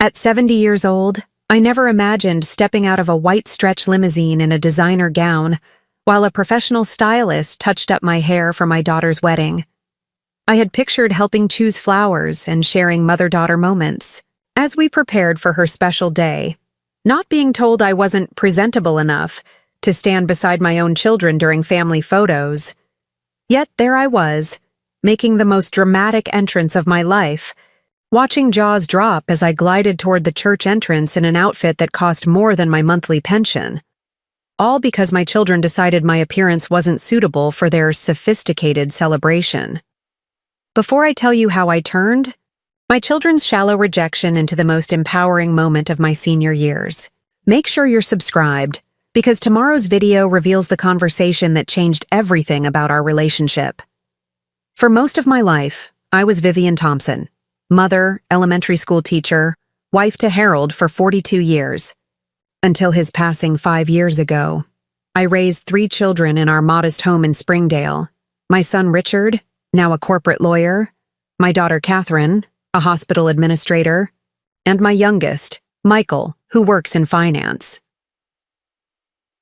At 70 years old, I never imagined stepping out of a white stretch limousine in a designer gown, while a professional stylist touched up my hair for my daughter's wedding. I had pictured helping choose flowers and sharing mother-daughter moments as we prepared for her special day, not being told I wasn't presentable enough to stand beside my own children during family photos. Yet there I was, making the most dramatic entrance of my life, watching jaws drop as I glided toward the church entrance in an outfit that cost more than my monthly pension. All because my children decided my appearance wasn't suitable for their sophisticated celebration. Before I tell you how I turned my children's shallow rejection into the most empowering moment of my senior years, make sure you're subscribed, because tomorrow's video reveals the conversation that changed everything about our relationship. For most of my life, I was Vivian Thompson, mother, elementary school teacher, wife to Harold for 42 years. Until his passing 5 years ago, I raised 3 children in our modest home in Springdale. My son Richard, now a corporate lawyer, my daughter Catherine, a hospital administrator, and my youngest, Michael, who works in finance.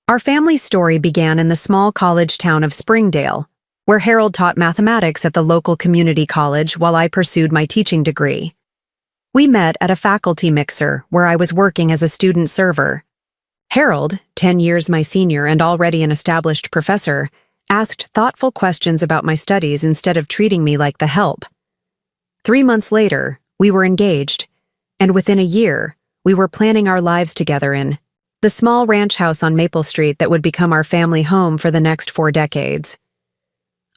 Our family story began in the small college town of Springdale, where Harold taught mathematics at the local community college while I pursued my teaching degree. We met at a faculty mixer where I was working as a student server. Harold, 10 years my senior and already an established professor, asked thoughtful questions about my studies instead of treating me like the help. 3 months later, we were engaged, and within a year, we were planning our lives together in the small ranch house on Maple Street that would become our family home for the next 4 decades.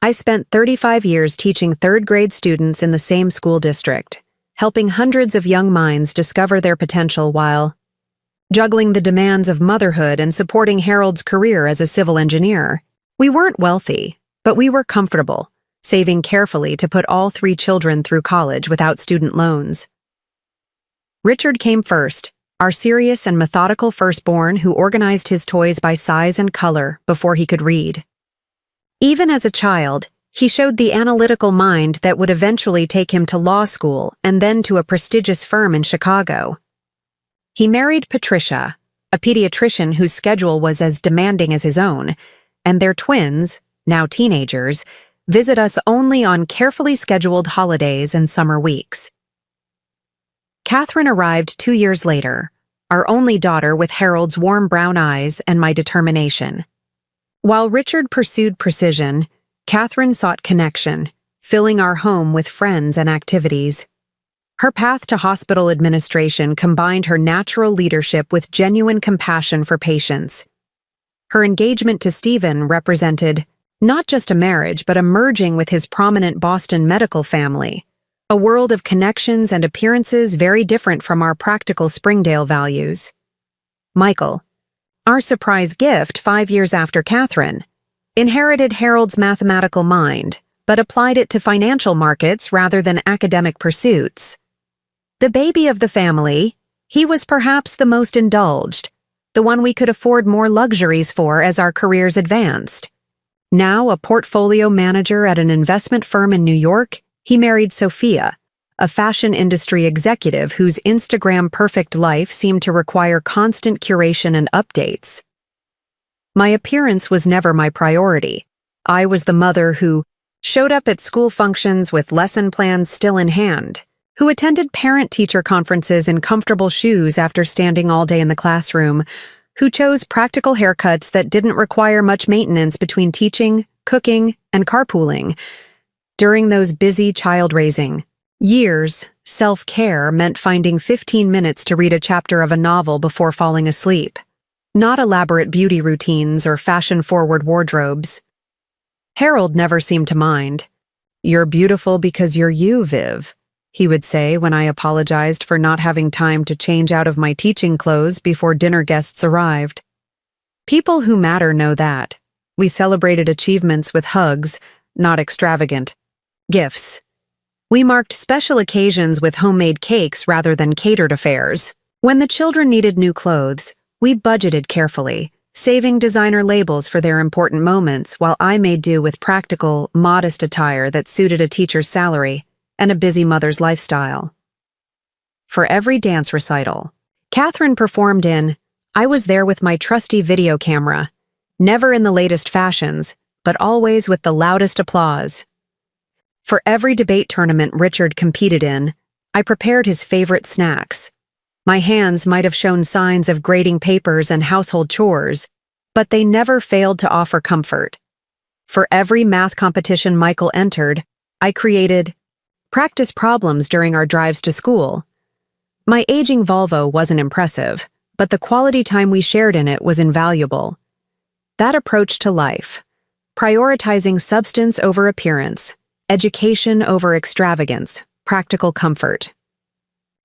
I spent 35 years teaching third-grade students in the same school district, helping hundreds of young minds discover their potential while juggling the demands of motherhood and supporting Harold's career as a civil engineer. We weren't wealthy, but we were comfortable, saving carefully to put all 3 children through college without student loans. Richard came first, our serious and methodical firstborn who organized his toys by size and color before he could read. Even as a child, he showed the analytical mind that would eventually take him to law school and then to a prestigious firm in Chicago. He married Patricia, a pediatrician whose schedule was as demanding as his own, and their twins, now teenagers, visit us only on carefully scheduled holidays and summer weeks. Catherine arrived 2 years later, our only daughter with Harold's warm brown eyes and my determination. While Richard pursued precision, Catherine sought connection, filling our home with friends and activities. Her path to hospital administration combined her natural leadership with genuine compassion for patients. Her engagement to Stephen represented not just a marriage, but a merging with his prominent Boston medical family, a world of connections and appearances very different from our practical Springdale values. Michael, our surprise gift 5 years after Catherine, inherited Harold's mathematical mind, but applied it to financial markets rather than academic pursuits. The baby of the family, he was perhaps the most indulged, the one we could afford more luxuries for as our careers advanced. Now a portfolio manager at an investment firm in New York, he married Sophia, a fashion industry executive whose Instagram-perfect life seemed to require constant curation and updates. My appearance was never my priority. I was the mother who showed up at school functions with lesson plans still in hand, who attended parent-teacher conferences in comfortable shoes after standing all day in the classroom, who chose practical haircuts that didn't require much maintenance between teaching, cooking, and carpooling. During those busy child-raising years, self-care meant finding 15 minutes to read a chapter of a novel before falling asleep, not elaborate beauty routines or fashion-forward wardrobes. Harold never seemed to mind. "You're beautiful because you're you, Viv," he would say when I apologized for not having time to change out of my teaching clothes before dinner guests arrived. People who matter know that. We celebrated achievements with hugs, not extravagant gifts. We marked special occasions with homemade cakes rather than catered affairs. When the children needed new clothes, we budgeted carefully, saving designer labels for their important moments while I made do with practical, modest attire that suited a teacher's salary and a busy mother's lifestyle. for every dance recital. Catherine performed in I was there with my trusty video camera, never in the latest fashions, but always with the loudest applause. For every debate tournament Richard competed in, I prepared his favorite snacks. My hands might have shown signs of grading papers and household chores, but they never failed to offer comfort. For every math competition Michael entered, I created practice problems during our drives to school. My aging Volvo wasn't impressive, but the quality time we shared in it was invaluable. That approach to life, prioritizing substance over appearance, education over extravagance, practical comfort.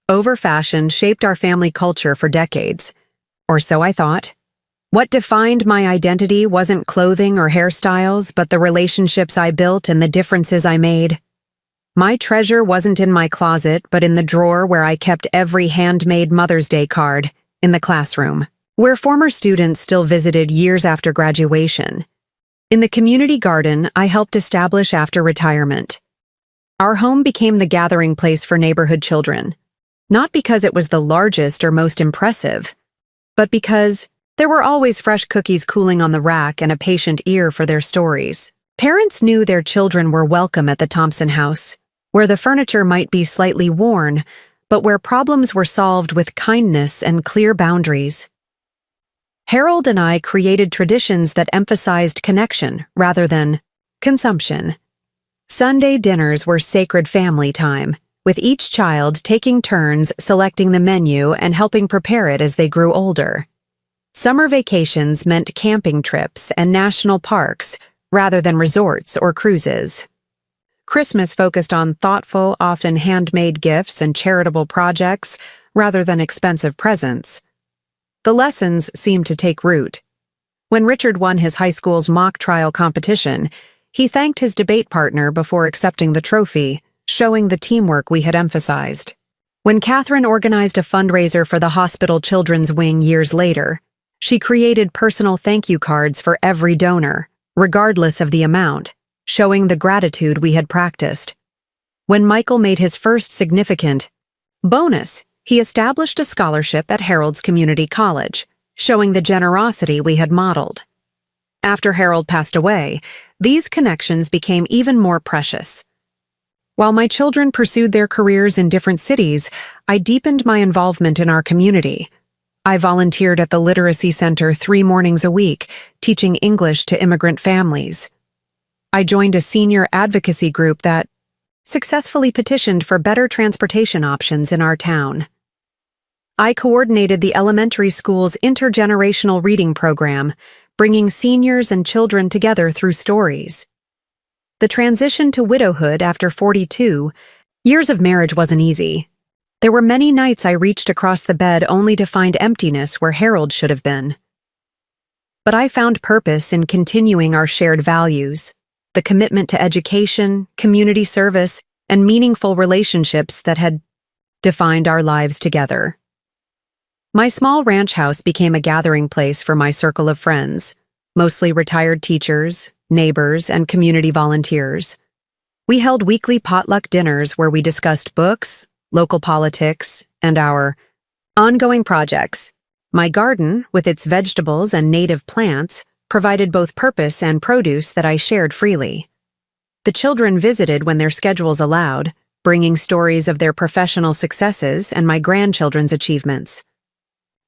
Over fashion shaped our family culture for decades, or so I thought. What defined my identity wasn't clothing or hairstyles, but the relationships I built and the differences I made. My treasure wasn't in my closet, but in the drawer where I kept every handmade Mother's Day card, in the classroom, where former students still visited years after graduation. In the community garden I helped establish after retirement. Our home became the gathering place for neighborhood children, not because it was the largest or most impressive, but because there were always fresh cookies cooling on the rack and a patient ear for their stories. Parents knew their children were welcome at the Thompson house, where the furniture might be slightly worn, but where problems were solved with kindness and clear boundaries. Harold and I created traditions that emphasized connection rather than consumption. Sunday dinners were sacred family time, with each child taking turns selecting the menu and helping prepare it as they grew older. Summer vacations meant camping trips and national parks rather than resorts or cruises. Christmas focused on thoughtful, often handmade gifts and charitable projects rather than expensive presents. The lessons seemed to take root. When Richard won his high school's mock trial competition, he thanked his debate partner before accepting the trophy, showing the teamwork we had emphasized. When Catherine organized a fundraiser for the hospital children's wing years later, she created personal thank you cards for every donor, regardless of the amount, showing the gratitude we had practiced. When Michael made his first significant bonus, he established a scholarship at Harold's Community College, showing the generosity we had modeled. After Harold passed away, these connections became even more precious. While my children pursued their careers in different cities, I deepened my involvement in our community. I volunteered at the Literacy Center 3 mornings a week, teaching English to immigrant families. I joined a senior advocacy group that successfully petitioned for better transportation options in our town. I coordinated the elementary school's intergenerational reading program, bringing seniors and children together through stories. The transition to widowhood after 42 years of marriage wasn't easy. There were many nights I reached across the bed only to find emptiness where Harold should have been. But I found purpose in continuing our shared values, the commitment to education, community service, and meaningful relationships that had defined our lives together. My small ranch house became a gathering place for my circle of friends, mostly retired teachers, neighbors, and community volunteers. We held weekly potluck dinners where we discussed books, local politics, and our ongoing projects. My garden, with its vegetables and native plants, provided both purpose and produce that I shared freely. The children visited when their schedules allowed, bringing stories of their professional successes and my grandchildren's achievements.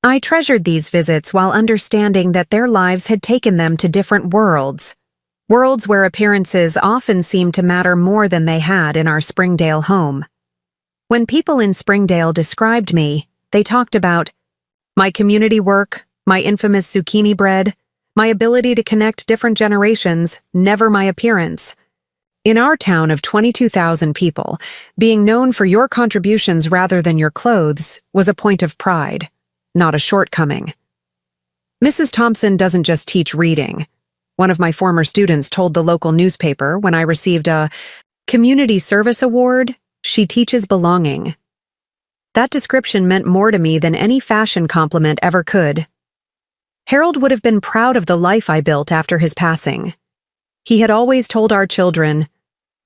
I treasured these visits while understanding that their lives had taken them to different worlds where appearances often seemed to matter more than they had in our Springdale home. When people in Springdale described me, they talked about my community work, my infamous zucchini bread, my ability to connect different generations, never my appearance. In our town of 22,000 people, being known for your contributions rather than your clothes was a point of pride, not a shortcoming. Mrs. Thompson doesn't just teach reading. One of my former students told the local newspaper when I received a Community Service Award, she teaches belonging. That description meant more to me than any fashion compliment ever could. Harold would have been proud of the life I built after his passing. He had always told our children,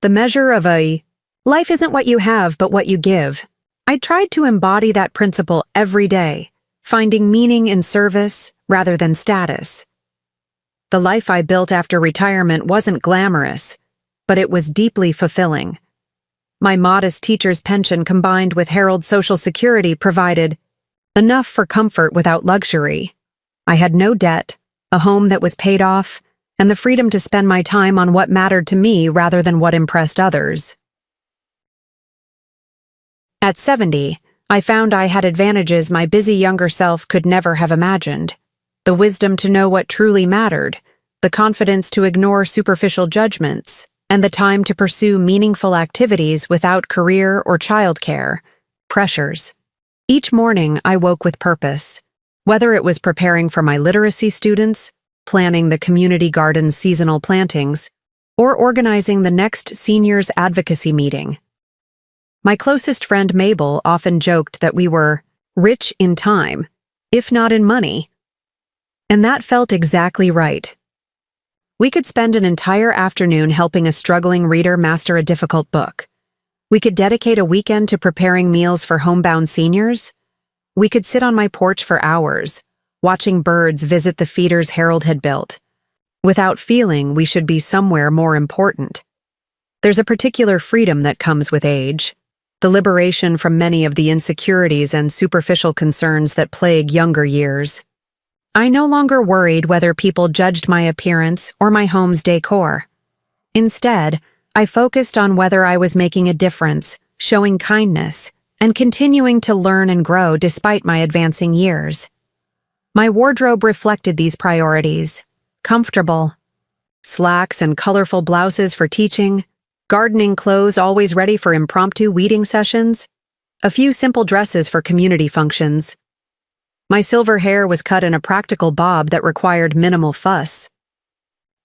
"The measure of a life isn't what you have, but what you give." I tried to embody that principle every day, finding meaning in service rather than status. The life I built after retirement wasn't glamorous, but it was deeply fulfilling. My modest teacher's pension combined with Harold's Social Security provided enough for comfort without luxury. I had no debt, a home that was paid off, and the freedom to spend my time on what mattered to me rather than what impressed others. At 70, I found I had advantages my busy younger self could never have imagined. The wisdom to know what truly mattered, the confidence to ignore superficial judgments, and the time to pursue meaningful activities without career or childcare pressures. Each morning I woke with purpose, whether it was preparing for my literacy students, planning the community garden's seasonal plantings, or organizing the next seniors advocacy meeting. My closest friend Mabel often joked that we were rich in time, if not in money. And that felt exactly right. We could spend an entire afternoon helping a struggling reader master a difficult book. We could dedicate a weekend to preparing meals for homebound seniors. We could sit on my porch for hours, watching birds visit the feeders Harold had built, without feeling we should be somewhere more important. There's a particular freedom that comes with age, the liberation from many of the insecurities and superficial concerns that plague younger years. I no longer worried whether people judged my appearance or my home's decor. Instead, I focused on whether I was making a difference, showing kindness, and continuing to learn and grow despite my advancing years. My wardrobe reflected these priorities: comfortable slacks and colorful blouses for teaching, gardening clothes always ready for impromptu weeding sessions, a few simple dresses for community functions. My silver hair was cut in a practical bob that required minimal fuss.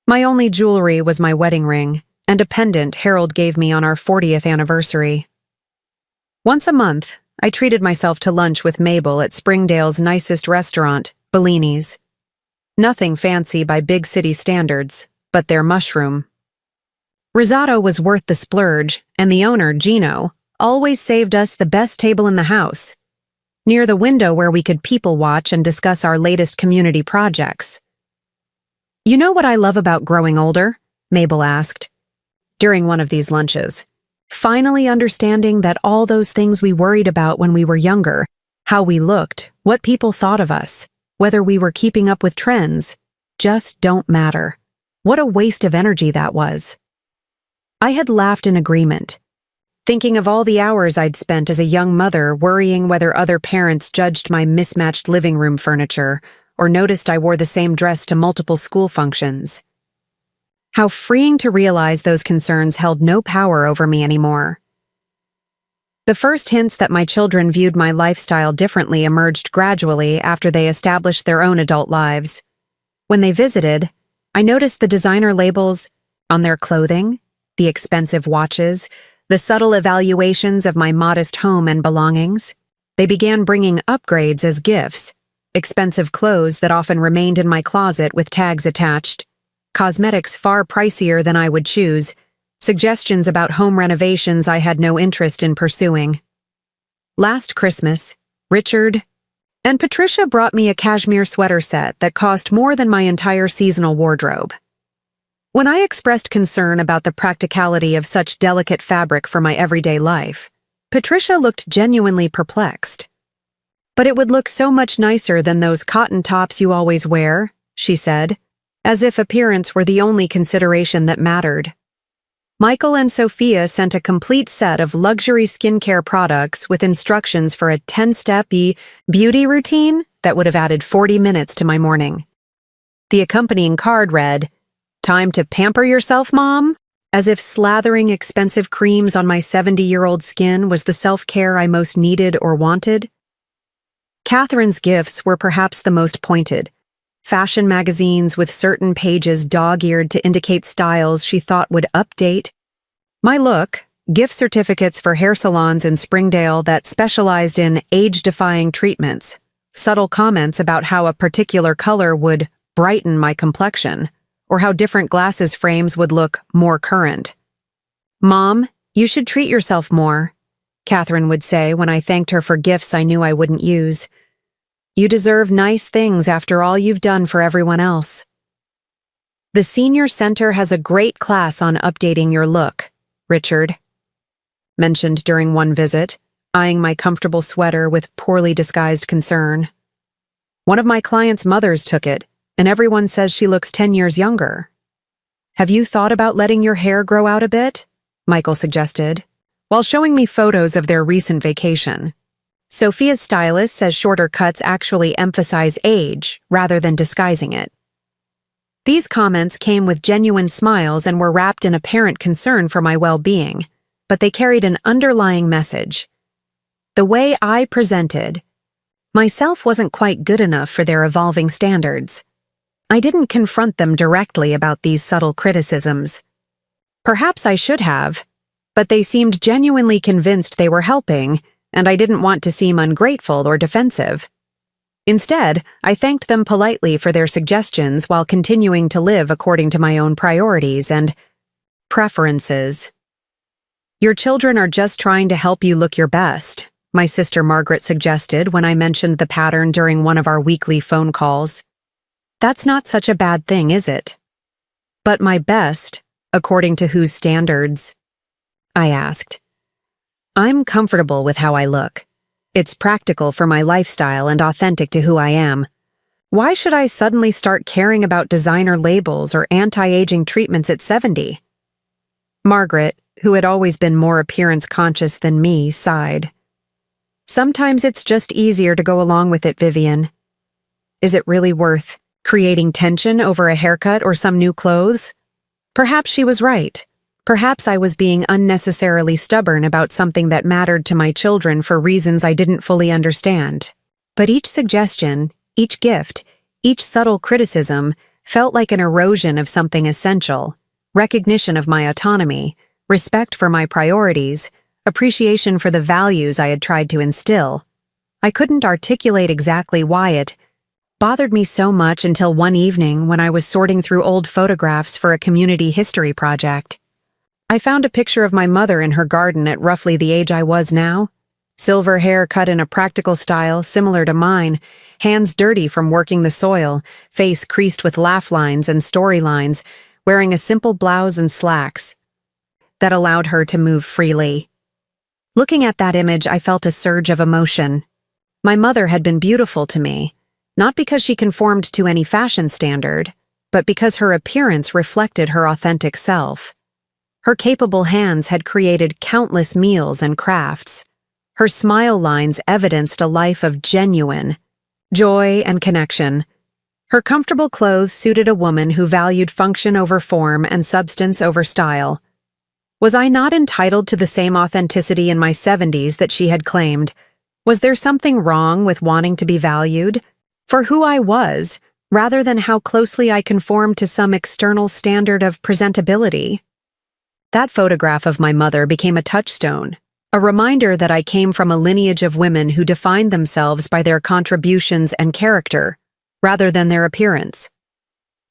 My only jewelry was my wedding ring and a pendant Harold gave me on our 40th anniversary. Once a month, I treated myself to lunch with Mabel at Springdale's nicest restaurant, Bellini's. Nothing fancy by big city standards, but their mushroom. Risotto was worth the splurge, and the owner, Gino, always saved us the best table in the house, near the window where we could people watch and discuss our latest community projects. "You know what I love about growing older?" Mabel asked, during one of these lunches. Finally understanding that all those things we worried about when we were younger, how we looked, what people thought of us, whether we were keeping up with trends, just don't matter. What a waste of energy that was. I had laughed in agreement, thinking of all the hours I'd spent as a young mother worrying whether other parents judged my mismatched living room furniture or noticed I wore the same dress to multiple school functions. How freeing to realize those concerns held no power over me anymore. The first hints that my children viewed my lifestyle differently emerged gradually after they established their own adult lives. When they visited, I noticed the designer labels on their clothing, the expensive watches, the subtle evaluations of my modest home and belongings. They began bringing upgrades as gifts, expensive clothes that often remained in my closet with tags attached, cosmetics far pricier than I would choose, suggestions about home renovations I had no interest in pursuing. Last Christmas, Richard and Patricia brought me a cashmere sweater set that cost more than my entire seasonal wardrobe. When I expressed concern about the practicality of such delicate fabric for my everyday life, Patricia looked genuinely perplexed. "But it would look so much nicer than those cotton tops you always wear," she said, as if appearance were the only consideration that mattered. Michael and Sophia sent a complete set of luxury skincare products with instructions for a 10-step beauty routine that would have added 40 minutes to my morning. The accompanying card read, "Time to pamper yourself, Mom?" as if slathering expensive creams on my 70-year-old skin was the self-care I most needed or wanted. Catherine's gifts were perhaps the most pointed. Fashion magazines with certain pages dog-eared to indicate styles she thought would update my look, gift certificates for hair salons in Springdale that specialized in age-defying treatments, subtle comments about how a particular color would brighten my complexion, or how different glasses frames would look more current. "Mom, you should treat yourself more. Catherine would say when I thanked her for gifts I knew I wouldn't use. You deserve nice things after all you've done for everyone else. The senior center has a great class on updating your look, Richard mentioned during one visit, eyeing my comfortable sweater with poorly disguised concern. One of my clients' mothers took it, and everyone says she looks 10 years younger. Have you thought about letting your hair grow out a bit? Michael suggested, while showing me photos of their recent vacation. Sophia's stylist says shorter cuts actually emphasize age rather than disguising it. These comments came with genuine smiles and were wrapped in apparent concern for my well-being, but they carried an underlying message. The way I presented myself wasn't quite good enough for their evolving standards. I didn't confront them directly about these subtle criticisms. Perhaps I should have, but they seemed genuinely convinced they were helping, and I didn't want to seem ungrateful or defensive. Instead, I thanked them politely for their suggestions while continuing to live according to my own priorities and preferences. Your children are just trying to help you look your best, my sister Margaret suggested when I mentioned the pattern during one of our weekly phone calls. That's not such a bad thing, is it? But my best, according to whose standards? I asked. I'm comfortable with how I look. It's practical for my lifestyle and authentic to who I am. Why should I suddenly start caring about designer labels or anti-aging treatments at 70? Margaret, who had always been more appearance-conscious than me, sighed. Sometimes it's just easier to go along with it, Vivian. Is it really worth creating tension over a haircut or some new clothes? Perhaps she was right. Perhaps I was being unnecessarily stubborn about something that mattered to my children for reasons I didn't fully understand. But each suggestion, each gift, each subtle criticism felt like an erosion of something essential: recognition of my autonomy, respect for my priorities, appreciation for the values I had tried to instill. I couldn't articulate exactly why it bothered me so much until one evening when I was sorting through old photographs for a community history project. I found a picture of my mother in her garden at roughly the age I was now. Silver hair cut in a practical style similar to mine, hands dirty from working the soil, face creased with laugh lines and story lines, wearing a simple blouse and slacks that allowed her to move freely. Looking at that image, I felt a surge of emotion. My mother had been beautiful to me, not because she conformed to any fashion standard, but because her appearance reflected her authentic self. Her capable hands had created countless meals and crafts. Her smile lines evidenced a life of genuine joy and connection. Her comfortable clothes suited a woman who valued function over form and substance over style. Was I not entitled to the same authenticity in my 70s that she had claimed? Was there something wrong with wanting to be valued for who I was, rather than how closely I conformed to some external standard of presentability? That photograph of my mother became a touchstone, a reminder that I came from a lineage of women who defined themselves by their contributions and character, rather than their appearance.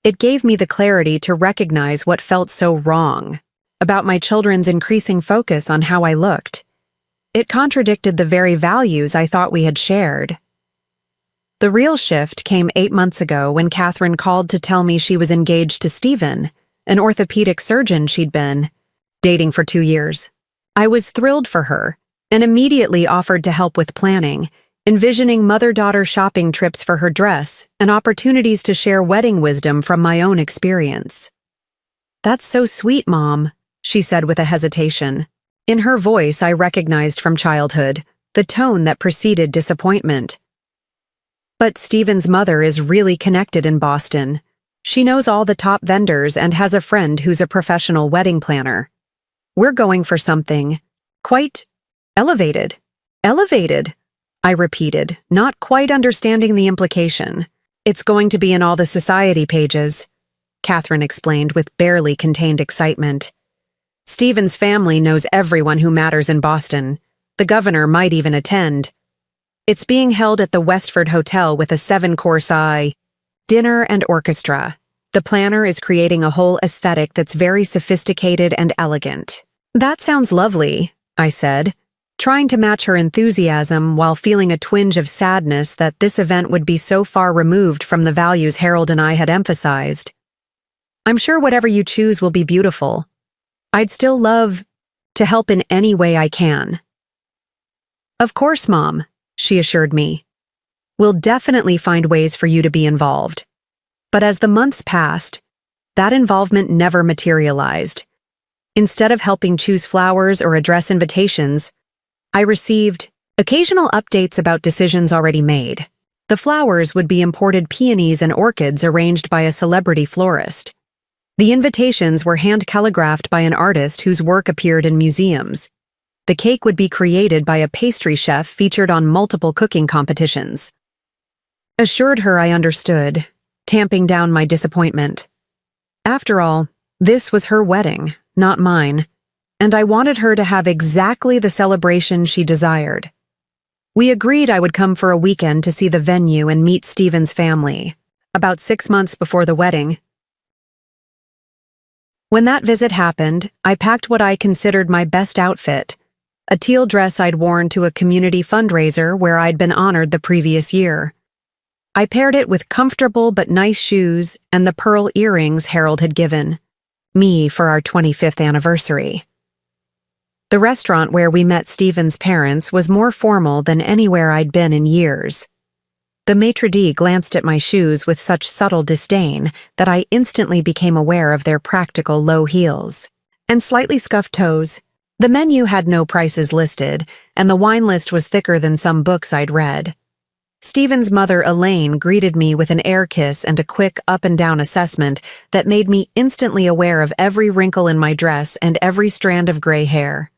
It gave me the clarity to recognize what felt so wrong about my children's increasing focus on how I looked. It contradicted the very values I thought we had shared. The real shift came 8 months ago when Catherine called to tell me she was engaged to Stephen, an orthopedic surgeon she'd been dating for 2 years. I was thrilled for her and immediately offered to help with planning, envisioning mother-daughter shopping trips for her dress and opportunities to share wedding wisdom from my own experience. "That's so sweet, Mom," she said with a hesitation. In her voice I recognized from childhood the tone that preceded disappointment. "But Stephen's mother is really connected in Boston. She knows all the top vendors and has a friend who's a professional wedding planner. We're going for something quite elevated." "Elevated," I repeated, not quite understanding the implication. "It's going to be in all the society pages," Catherine explained with barely contained excitement. "Stephen's family knows everyone who matters in Boston. The governor might even attend. It's being held at the Westford Hotel with a 7-course dinner and orchestra. The planner is creating a whole aesthetic that's very sophisticated and elegant." "That sounds lovely," I said. trying to match her enthusiasm while feeling a twinge of sadness that this event would be so far removed from the values Harold and I had emphasized. I'm sure whatever you choose will be beautiful. I'd still love to help in any way I can. Of course, Mom, she assured me. We'll definitely find ways for you to be involved. But as the months passed, that involvement never materialized. Instead of helping choose flowers or address invitations, I received occasional updates about decisions already made. The flowers would be imported peonies and orchids arranged by a celebrity florist. The invitations were hand-calligraphed by an artist whose work appeared in museums. The cake would be created by a pastry chef featured on multiple cooking competitions. Assured her I understood, tamping down my disappointment. After all, this was her wedding, not mine, and I wanted her to have exactly the celebration she desired. We agreed I would come for a weekend to see the venue and meet Stephen's family, about 6 months before the wedding. When that visit happened, I packed what I considered my best outfit, a teal dress I'd worn to a community fundraiser where I'd been honored the previous year. I paired it with comfortable but nice shoes and the pearl earrings Harold had given me for our 25th anniversary. The restaurant where we met Stephen's parents was more formal than anywhere I'd been in years. The maitre d' glanced at my shoes with such subtle disdain that I instantly became aware of their practical low heels and slightly scuffed toes. The menu had no prices listed, and the wine list was thicker than some books I'd read. Stephen's mother, Elaine, greeted me with an air kiss and a quick up-and-down assessment that made me instantly aware of every wrinkle in my dress and every strand of gray hair.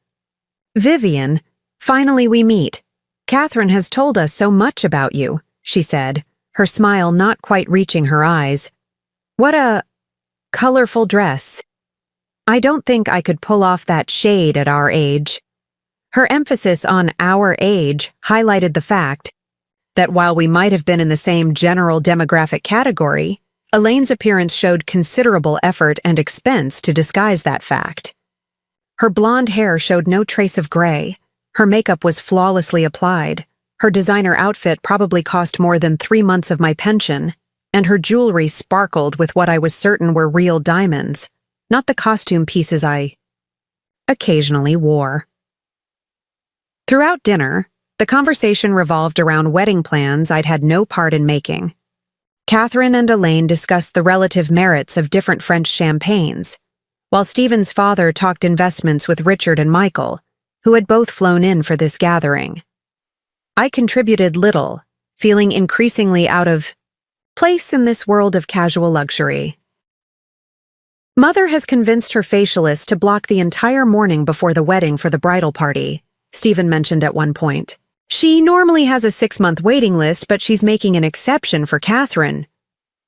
"Vivian, finally we meet. Catherine has told us so much about you," she said, her smile not quite reaching her eyes. "What a colorful dress. I don't think I could pull off that shade at our age." Her emphasis on our age highlighted the fact that while we might have been in the same general demographic category, Elaine's appearance showed considerable effort and expense to disguise that fact. Her blonde hair showed no trace of gray, her makeup was flawlessly applied, her designer outfit probably cost more than 3 months of my pension, and her jewelry sparkled with what I was certain were real diamonds, not the costume pieces I occasionally wore. Throughout dinner, the conversation revolved around wedding plans I'd had no part in making. Catherine and Elaine discussed the relative merits of different French champagnes, while Stephen's father talked investments with Richard and Michael, who had both flown in for this gathering. I contributed little, feeling increasingly out of place in this world of casual luxury. "Mother has convinced her facialist to block the entire morning before the wedding for the bridal party," Stephen mentioned at one point. "She normally has a 6-month waiting list, but she's making an exception for Catherine."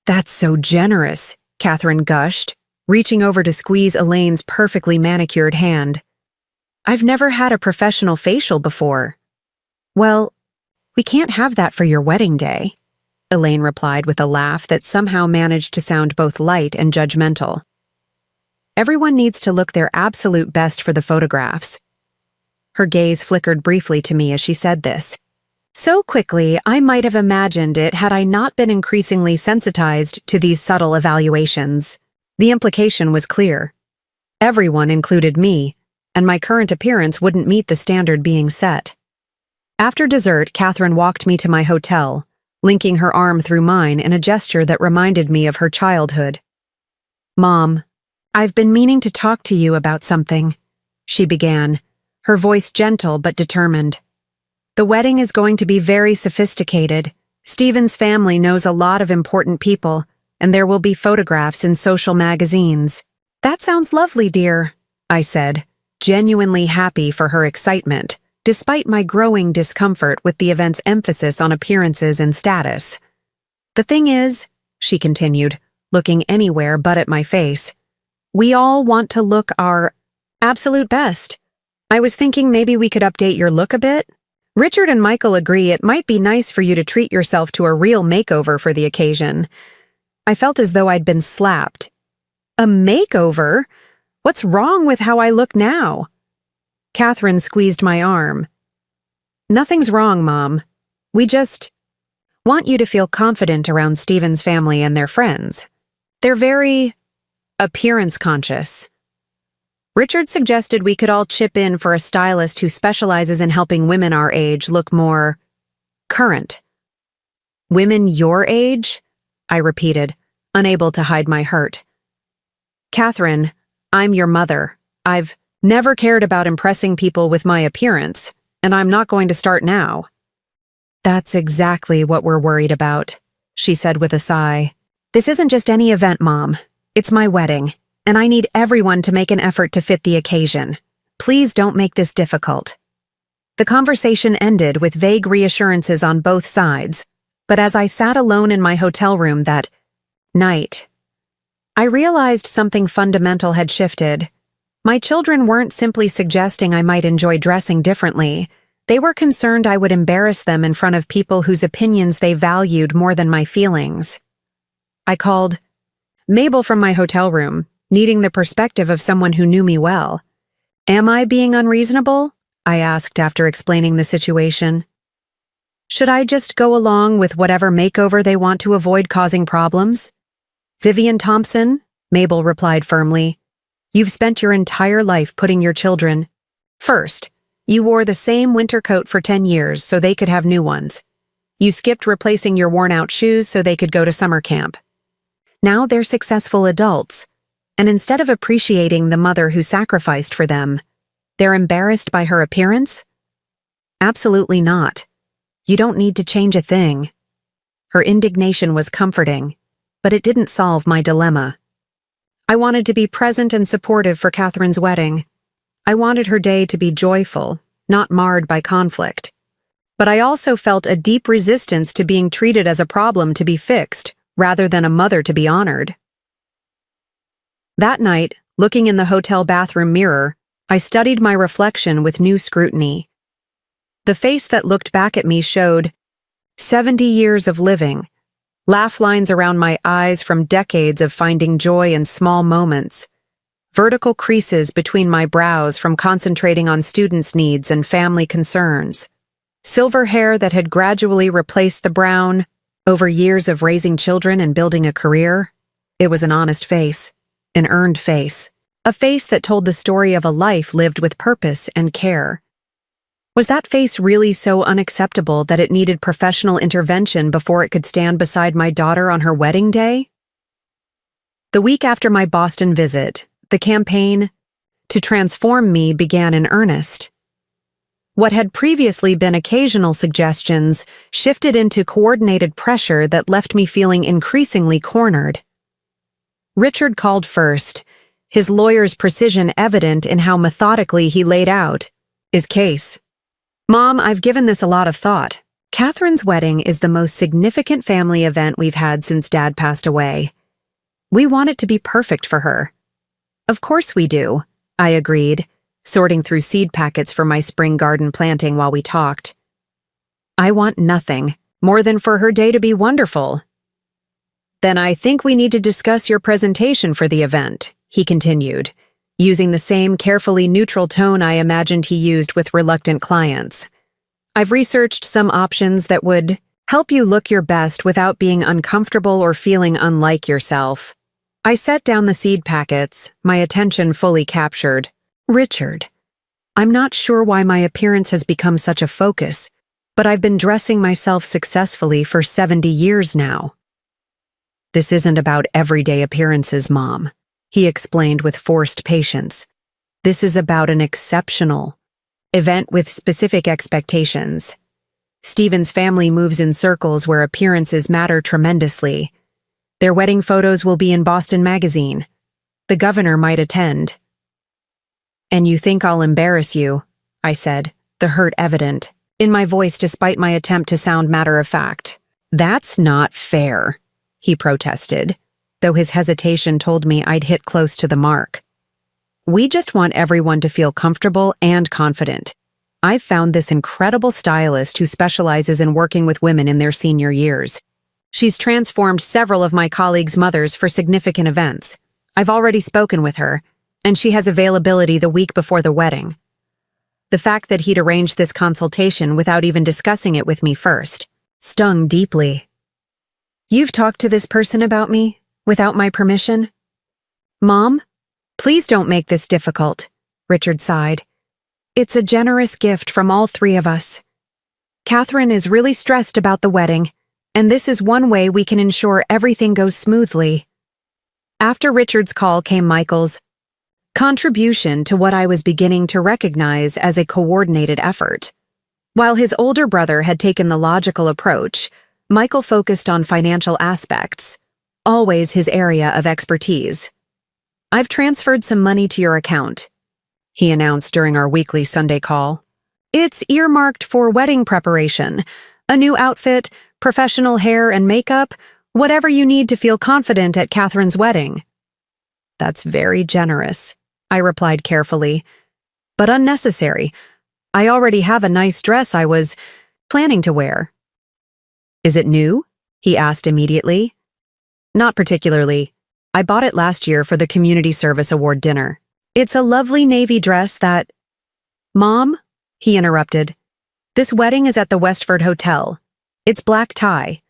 "That's so generous," Catherine gushed, reaching over to squeeze Elaine's perfectly manicured hand. "I've never had a professional facial before." "Well, we can't have that for your wedding day," Elaine replied with a laugh that somehow managed to sound both light and judgmental. "Everyone needs to look their absolute best for the photographs." Her gaze flickered briefly to me as she said this. So quickly, I might have imagined it had I not been increasingly sensitized to these subtle evaluations. The implication was clear. Everyone included me, and my current appearance wouldn't meet the standard being set. After dessert, Catherine walked me to my hotel, linking her arm through mine in a gesture that reminded me of her childhood. "Mom, I've been meaning to talk to you about something," she began, her voice gentle but determined. "The wedding is going to be very sophisticated. Stephen's family knows a lot of important people, and there will be photographs in social magazines." "That sounds lovely, dear," I said, genuinely happy for her excitement, despite my growing discomfort with the event's emphasis on appearances and status. "The thing is," she continued, looking anywhere but at my face, "we all want to look our absolute best. I was thinking maybe we could update your look a bit. Richard and Michael agree it might be nice for you to treat yourself to a real makeover for the occasion." I felt as though I'd been slapped. "A makeover? What's wrong with how I look now?" Catherine squeezed my arm, Nothing's wrong, Mom. We just want you to feel confident around Steven's family and their friends. They're very appearance conscious. Richard suggested we could all chip in for a stylist who specializes in helping women our age look more current. Women your age? I repeated, unable to hide my hurt. Catherine, I'm your mother. I've never cared about impressing people with my appearance, and I'm not going to start now. That's exactly what we're worried about, she said with a sigh. This isn't just any event, Mom. It's my wedding, and I need everyone to make an effort to fit the occasion. Please don't make this difficult. The conversation ended with vague reassurances on both sides, but as I sat alone in my hotel room that night, I realized something fundamental had shifted. My children weren't simply suggesting I might enjoy dressing differently. They were concerned I would embarrass them in front of people whose opinions they valued more than my feelings. I called Mabel from my hotel room, needing the perspective of someone who knew me well. Am I being unreasonable? I asked after explaining the situation. Should I just go along with whatever makeover they want to avoid causing problems? Vivian Thompson, Mabel replied firmly. You've spent your entire life putting your children first. You wore the same winter coat for 10 years so they could have new ones. You skipped replacing your worn-out shoes so they could go to summer camp. Now they're successful adults, and instead of appreciating the mother who sacrificed for them, they're embarrassed by her appearance? Absolutely not. You don't need to change a thing. Her indignation was comforting, but it didn't solve my dilemma. I wanted to be present and supportive for Catherine's wedding. I wanted her day to be joyful, not marred by conflict. But I also felt a deep resistance to being treated as a problem to be fixed, rather than a mother to be honored. That night, looking in the hotel bathroom mirror, I studied my reflection with new scrutiny. The face that looked back at me showed 70 years of living, laugh lines around my eyes from decades of finding joy in small moments, vertical creases between my brows from concentrating on students' needs and family concerns, silver hair that had gradually replaced the brown over years of raising children and building a career. It was an honest face, an earned face, a face that told the story of a life lived with purpose and care. Was that face really so unacceptable that it needed professional intervention before it could stand beside my daughter on her wedding day? The week after my Boston visit, the campaign to transform me began in earnest. What had previously been occasional suggestions shifted into coordinated pressure that left me feeling increasingly cornered. Richard called first, his lawyer's precision evident in how methodically he laid out his case. Mom, I've given this a lot of thought. Catherine's wedding is the most significant family event we've had since Dad passed away. We want it to be perfect for her. Of course we do, I agreed, sorting through seed packets for my spring garden planting while we talked. I want nothing more than for her day to be wonderful. Then I think we need to discuss your presentation for the event, he continued, using the same carefully neutral tone I imagined he used with reluctant clients. I've researched some options that would help you look your best without being uncomfortable or feeling unlike yourself. I set down the seed packets, my attention fully captured. Richard, I'm not sure why my appearance has become such a focus, but I've been dressing myself successfully for 70 years now. This isn't about everyday appearances, Mom, he explained with forced patience. This is about an exceptional event with specific expectations. Steven's family moves in circles where appearances matter tremendously. Their wedding photos will be in Boston Magazine. The governor might attend. And you think I'll embarrass you, I said, the hurt evident in my voice despite my attempt to sound matter-of-fact. That's not fair, he protested, though his hesitation told me I'd hit close to the mark. We just want everyone to feel comfortable and confident. I've found this incredible stylist who specializes in working with women in their senior years. She's transformed several of my colleagues' mothers for significant events. I've already spoken with her, and she has availability the week before the wedding. The fact that he'd arranged this consultation without even discussing it with me first stung deeply. "You've talked to this person about me, without my permission?" "Mom, please don't make this difficult," Richard sighed. "It's a generous gift from all three of us. Catherine is really stressed about the wedding, and this is one way we can ensure everything goes smoothly." After Richard's call came Michael's contribution to what I was beginning to recognize as a coordinated effort. While his older brother had taken the logical approach, Michael focused on financial aspects, always his area of expertise. "I've transferred some money to your account," he announced during our weekly Sunday call. "It's earmarked for wedding preparation, a new outfit, professional hair and makeup, whatever you need to feel confident at Catherine's wedding." "That's very generous," I replied carefully, "but unnecessary. I already have a nice dress I was planning to wear." "Is it new?" he asked immediately. "Not particularly. I bought it last year for the Community Service Award dinner. It's a lovely navy dress that—" "Mom," he interrupted, "this wedding is at the Westford Hotel. It's black tie.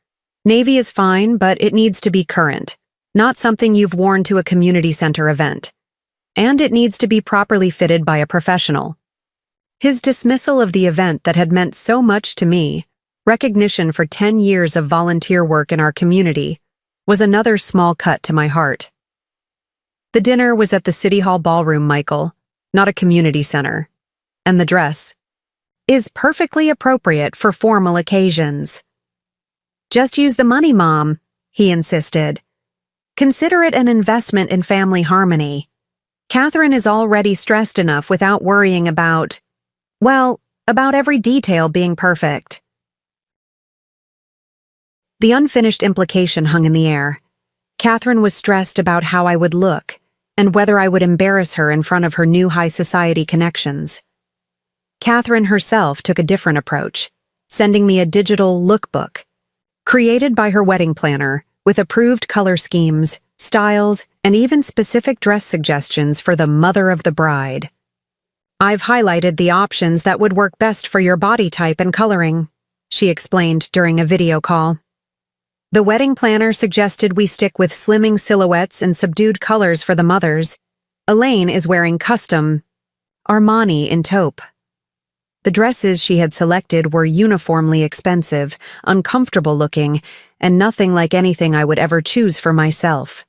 Navy is fine, but it needs to be current, not something you've worn to a community center event. And it needs to be properly fitted by a professional." His dismissal of the event that had meant so much to me, recognition for 10 years of volunteer work in our community, was another small cut to my heart. The dinner was at the City Hall ballroom, Michael, not a community center. And the dress is perfectly appropriate for formal occasions. "Just use the money, Mom," he insisted. "Consider it an investment in family harmony. Catherine is already stressed enough without worrying about every detail being perfect." The unfinished implication hung in the air. Catherine was stressed about how I would look and whether I would embarrass her in front of her new high society connections. Catherine herself took a different approach, sending me a digital lookbook, created by her wedding planner, with approved color schemes, styles, and even specific dress suggestions for the mother of the bride. "I've highlighted the options that would work best for your body type and coloring," she explained during a video call. The wedding planner suggested we stick with slimming silhouettes and subdued colors for the mothers. Elaine is wearing custom Armani in taupe. The dresses she had selected were uniformly expensive, uncomfortable looking, and nothing like anything I would ever choose for myself.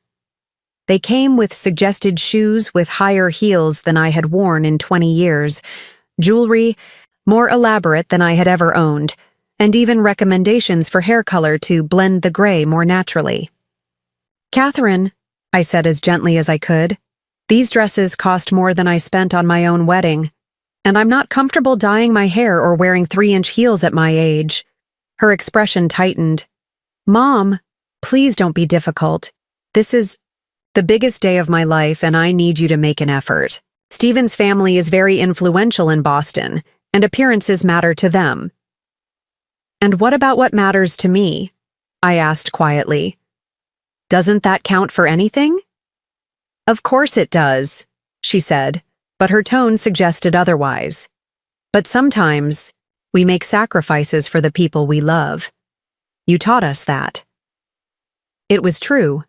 They came with suggested shoes with higher heels than I had worn in 20 years, jewelry more elaborate than I had ever owned, and even recommendations for hair color to blend the gray more naturally. "Catherine," I said as gently as I could, "these dresses cost more than I spent on my own wedding, and I'm not comfortable dyeing my hair or wearing 3-inch heels at my age." Her expression tightened. "Mom, please don't be difficult. This is the biggest day of my life, and I need you to make an effort. Stephen's family is very influential in Boston, and appearances matter to them." "And what about what matters to me?" I asked quietly. "Doesn't that count for anything?" "Of course it does," she said, but her tone suggested otherwise. "But sometimes we make sacrifices for the people we love. You taught us that." It was true.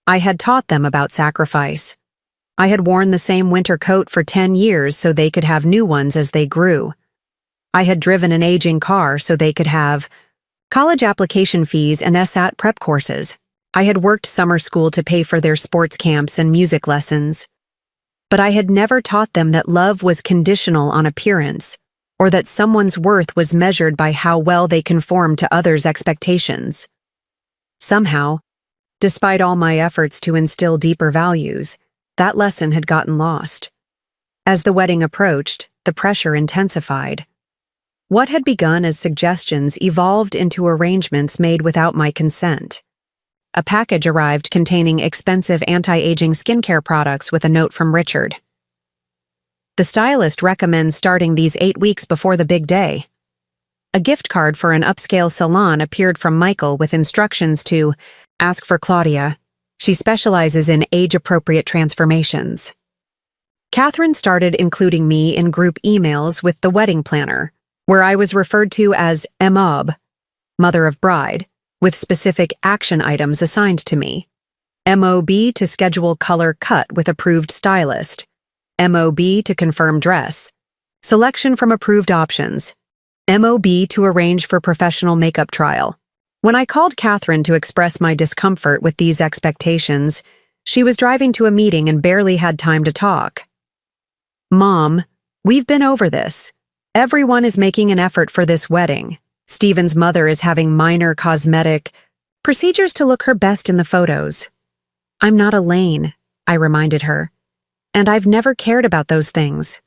I had taught them about sacrifice. I had worn the same winter coat for 10 years so they could have new ones as they grew. I had driven an aging car so they could have college application fees and SAT prep courses. I had worked summer school to pay for their sports camps and music lessons. But I had never taught them that love was conditional on appearance, or that someone's worth was measured by how well they conformed to others' expectations. Somehow, despite all my efforts to instill deeper values, that lesson had gotten lost. As the wedding approached, the pressure intensified. What had begun as suggestions evolved into arrangements made without my consent. A package arrived containing expensive anti-aging skincare products with a note from Richard. "The stylist recommends starting these 8 weeks before the big day." A gift card for an upscale salon appeared from Michael with instructions to ask for Claudia. She specializes in age-appropriate transformations. Catherine started including me in group emails with the wedding planner, where I was referred to as MOB, Mother of Bride, with specific action items assigned to me. MOB to schedule color cut with approved stylist. MOB to confirm dress. Selection from approved options. MOB to arrange for professional makeup trial. When I called Catherine to express my discomfort with these expectations, she was driving to a meeting and barely had time to talk. "Mom, we've been over this. Everyone is making an effort for this wedding. Stephen's mother is having minor cosmetic procedures to look her best in the photos." "I'm not Elaine," I reminded her, "and I've never cared about those things."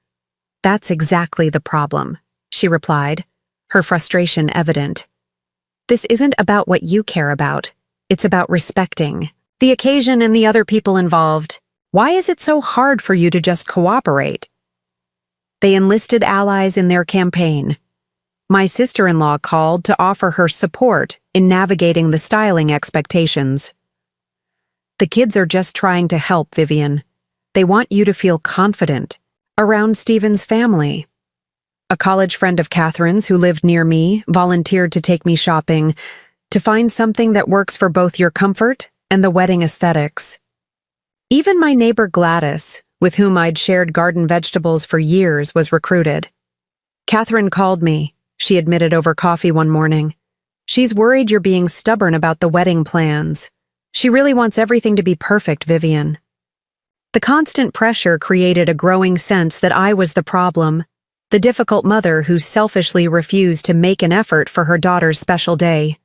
"That's exactly the problem," she replied, her frustration evident. "This isn't about what you care about. It's about respecting the occasion and the other people involved. Why is it so hard for you to just cooperate?" They enlisted allies in their campaign. My sister-in-law called to offer her support in navigating the styling expectations. "The kids are just trying to help, Vivian. They want you to feel confident around Stephen's family." A college friend of Catherine's who lived near me volunteered to take me shopping to find something that works for both your comfort and the wedding aesthetics. Even my neighbor Gladys, with whom I'd shared garden vegetables for years, was recruited. "Catherine called me," she admitted over coffee one morning. "She's worried you're being stubborn about the wedding plans. She really wants everything to be perfect, Vivian." The constant pressure created a growing sense that I was the problem, the difficult mother who selfishly refused to make an effort for her daughter's special day.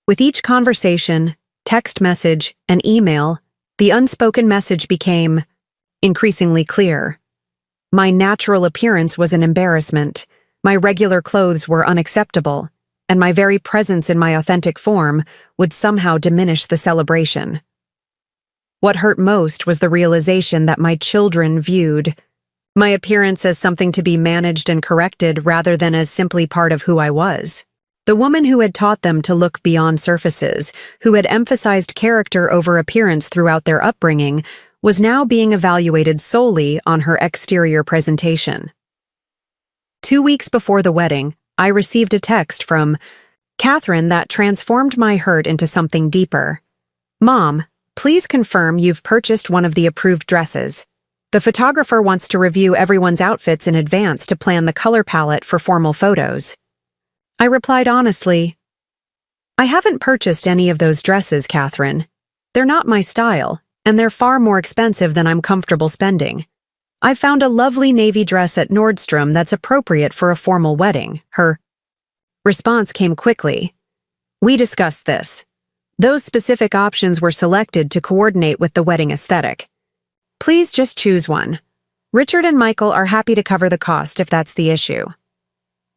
With each conversation, text message, and email, the unspoken message became increasingly clear. My natural appearance was an embarrassment, my regular clothes were unacceptable, and my very presence in my authentic form would somehow diminish the celebration. What hurt most was the realization that my children viewed my appearance as something to be managed and corrected rather than as simply part of who I was. The woman who had taught them to look beyond surfaces, who had emphasized character over appearance throughout their upbringing, was now being evaluated solely on her exterior presentation. 2 weeks before the wedding, I received a text from Catherine that transformed my hurt into something deeper. "Mom, please confirm you've purchased one of the approved dresses. The photographer wants to review everyone's outfits in advance to plan the color palette for formal photos." I replied honestly, "I haven't purchased any of those dresses, Catherine. They're not my style, and they're far more expensive than I'm comfortable spending. I found a lovely navy dress at Nordstrom that's appropriate for a formal wedding." Her response came quickly. "We discussed this. Those specific options were selected to coordinate with the wedding aesthetic. Please just choose one. Richard and Michael are happy to cover the cost if that's the issue."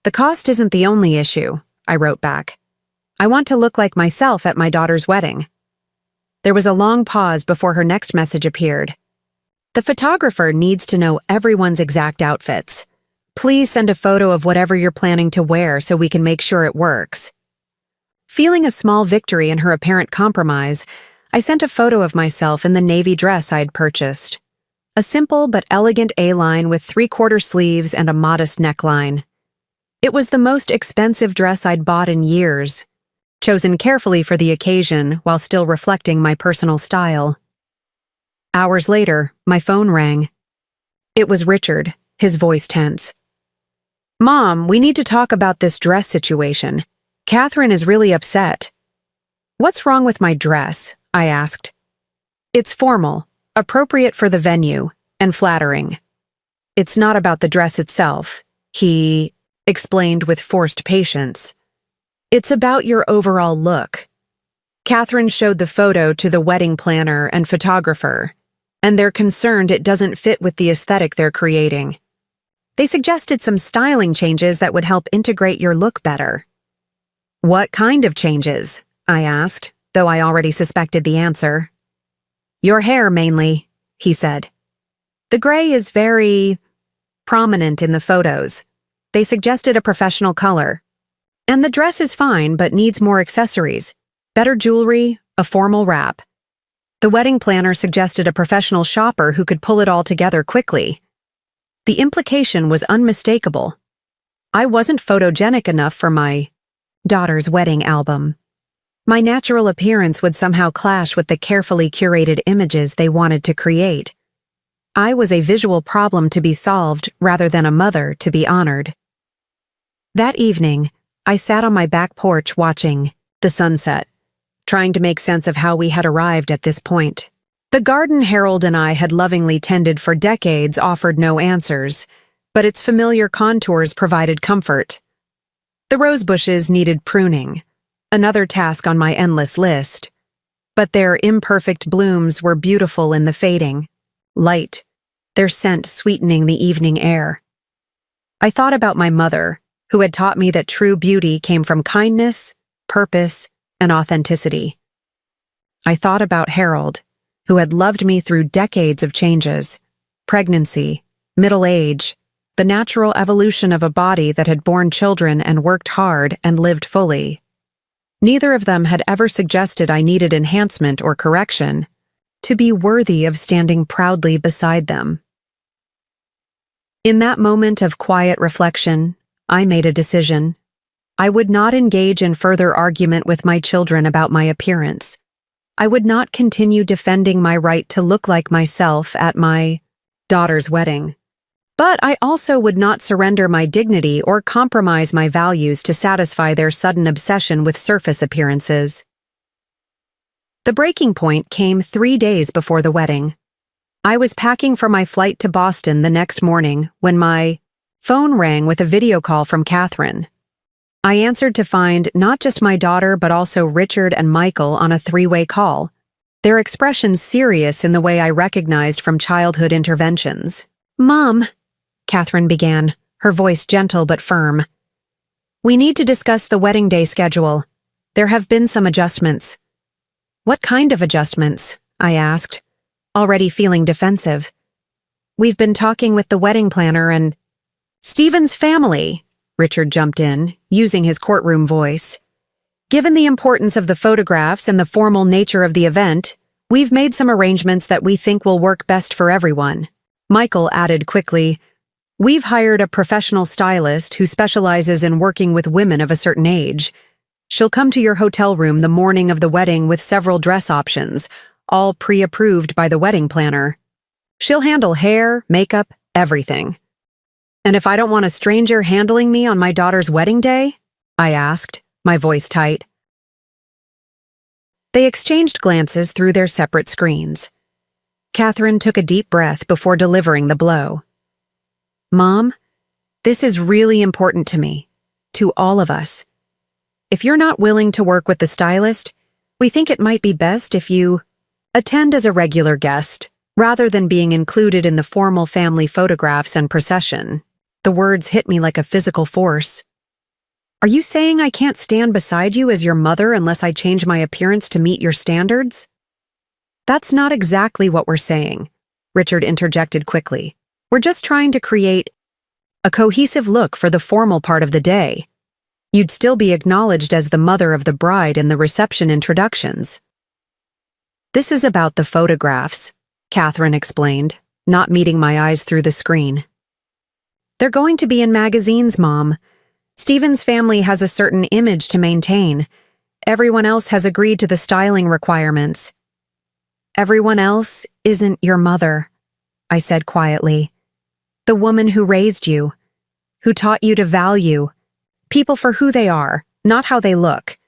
"The cost isn't the only issue," I wrote back. "I want to look like myself at my daughter's wedding." There was a long pause before her next message appeared. "The photographer needs to know everyone's exact outfits. Please send a photo of whatever you're planning to wear so we can make sure it works." Feeling a small victory in her apparent compromise, I sent a photo of myself in the navy dress I'd purchased. A simple but elegant A-line with 3/4 sleeves and a modest neckline. It was the most expensive dress I'd bought in years, chosen carefully for the occasion while still reflecting my personal style. Hours later, my phone rang. It was Richard, his voice tense. "Mom, we need to talk about this dress situation. Catherine is really upset." "What's wrong with my dress?" I asked. "It's formal, appropriate for the venue, and flattering." "It's not about the dress itself," he explained with forced patience. "It's about your overall look." Catherine showed the photo to the wedding planner and photographer, and they're concerned it doesn't fit with the aesthetic they're creating. They suggested some styling changes that would help integrate your look better. "What kind of changes?" I asked, though I already suspected the answer. "Your hair, mainly," he said. "The gray is very prominent in the photos. They suggested a professional color. And the dress is fine but needs more accessories, better jewelry, a formal wrap. The wedding planner suggested a professional shopper who could pull it all together quickly, The implication was unmistakable. I wasn't photogenic enough for my daughter's wedding album. My natural appearance would somehow clash with the carefully curated images they wanted to create. I was a visual problem to be solved rather than a mother to be honored. That evening, I sat on my back porch watching the sunset, trying to make sense of how we had arrived at this point. The garden Harold and I had lovingly tended for decades offered no answers, but its familiar contours provided comfort. The rose bushes needed pruning, another task on my endless list, but their imperfect blooms were beautiful in the fading light, their scent sweetening the evening air. I thought about my mother, who had taught me that true beauty came from kindness, purpose, and authenticity. I thought about Harold, who had loved me through decades of changes, pregnancy, middle age, the natural evolution of a body that had borne children and worked hard and lived fully. Neither of them had ever suggested I needed enhancement or correction to be worthy of standing proudly beside them. In that moment of quiet reflection, I made a decision. I would not engage in further argument with my children about my appearance. I would not continue defending my right to look like myself at my daughter's wedding. But I also would not surrender my dignity or compromise my values to satisfy their sudden obsession with surface appearances. The breaking point came 3 days before the wedding. I was packing for my flight to Boston the next morning when my phone rang with a video call from Catherine. I answered to find not just my daughter but also Richard and Michael on a 3-way call, their expressions serious in the way I recognized from childhood interventions. "Mom," Catherine began, her voice gentle but firm. "We need to discuss the wedding day schedule. There have been some adjustments." "What kind of adjustments?" I asked, already feeling defensive. "We've been talking with the wedding planner and—" "Stephen's family," Richard jumped in, using his courtroom voice. "Given the importance of the photographs and the formal nature of the event, we've made some arrangements that we think will work best for everyone." Michael added quickly, "We've hired a professional stylist who specializes in working with women of a certain age. She'll come to your hotel room the morning of the wedding with several dress options, all pre-approved by the wedding planner. She'll handle hair, makeup, everything." "And if I don't want a stranger handling me on my daughter's wedding day?" I asked, my voice tight. They exchanged glances through their separate screens. Catherine took a deep breath before delivering the blow. "Mom, this is really important to me, to all of us. If you're not willing to work with the stylist, we think it might be best if you attend as a regular guest, rather than being included in the formal family photographs and procession." The words hit me like a physical force. "Are you saying I can't stand beside you as your mother unless I change my appearance to meet your standards?" "That's not exactly what we're saying," Richard interjected quickly. "We're just trying to create a cohesive look for the formal part of the day. You'd still be acknowledged as the mother of the bride in the reception introductions." "This is about the photographs," Catherine explained, not meeting my eyes through the screen. "They're going to be in magazines, Mom. Stephen's family has a certain image to maintain. Everyone else has agreed to the styling requirements." "Everyone else isn't your mother," I said quietly. "The woman who raised you, who taught you to value people for who they are, not how they look."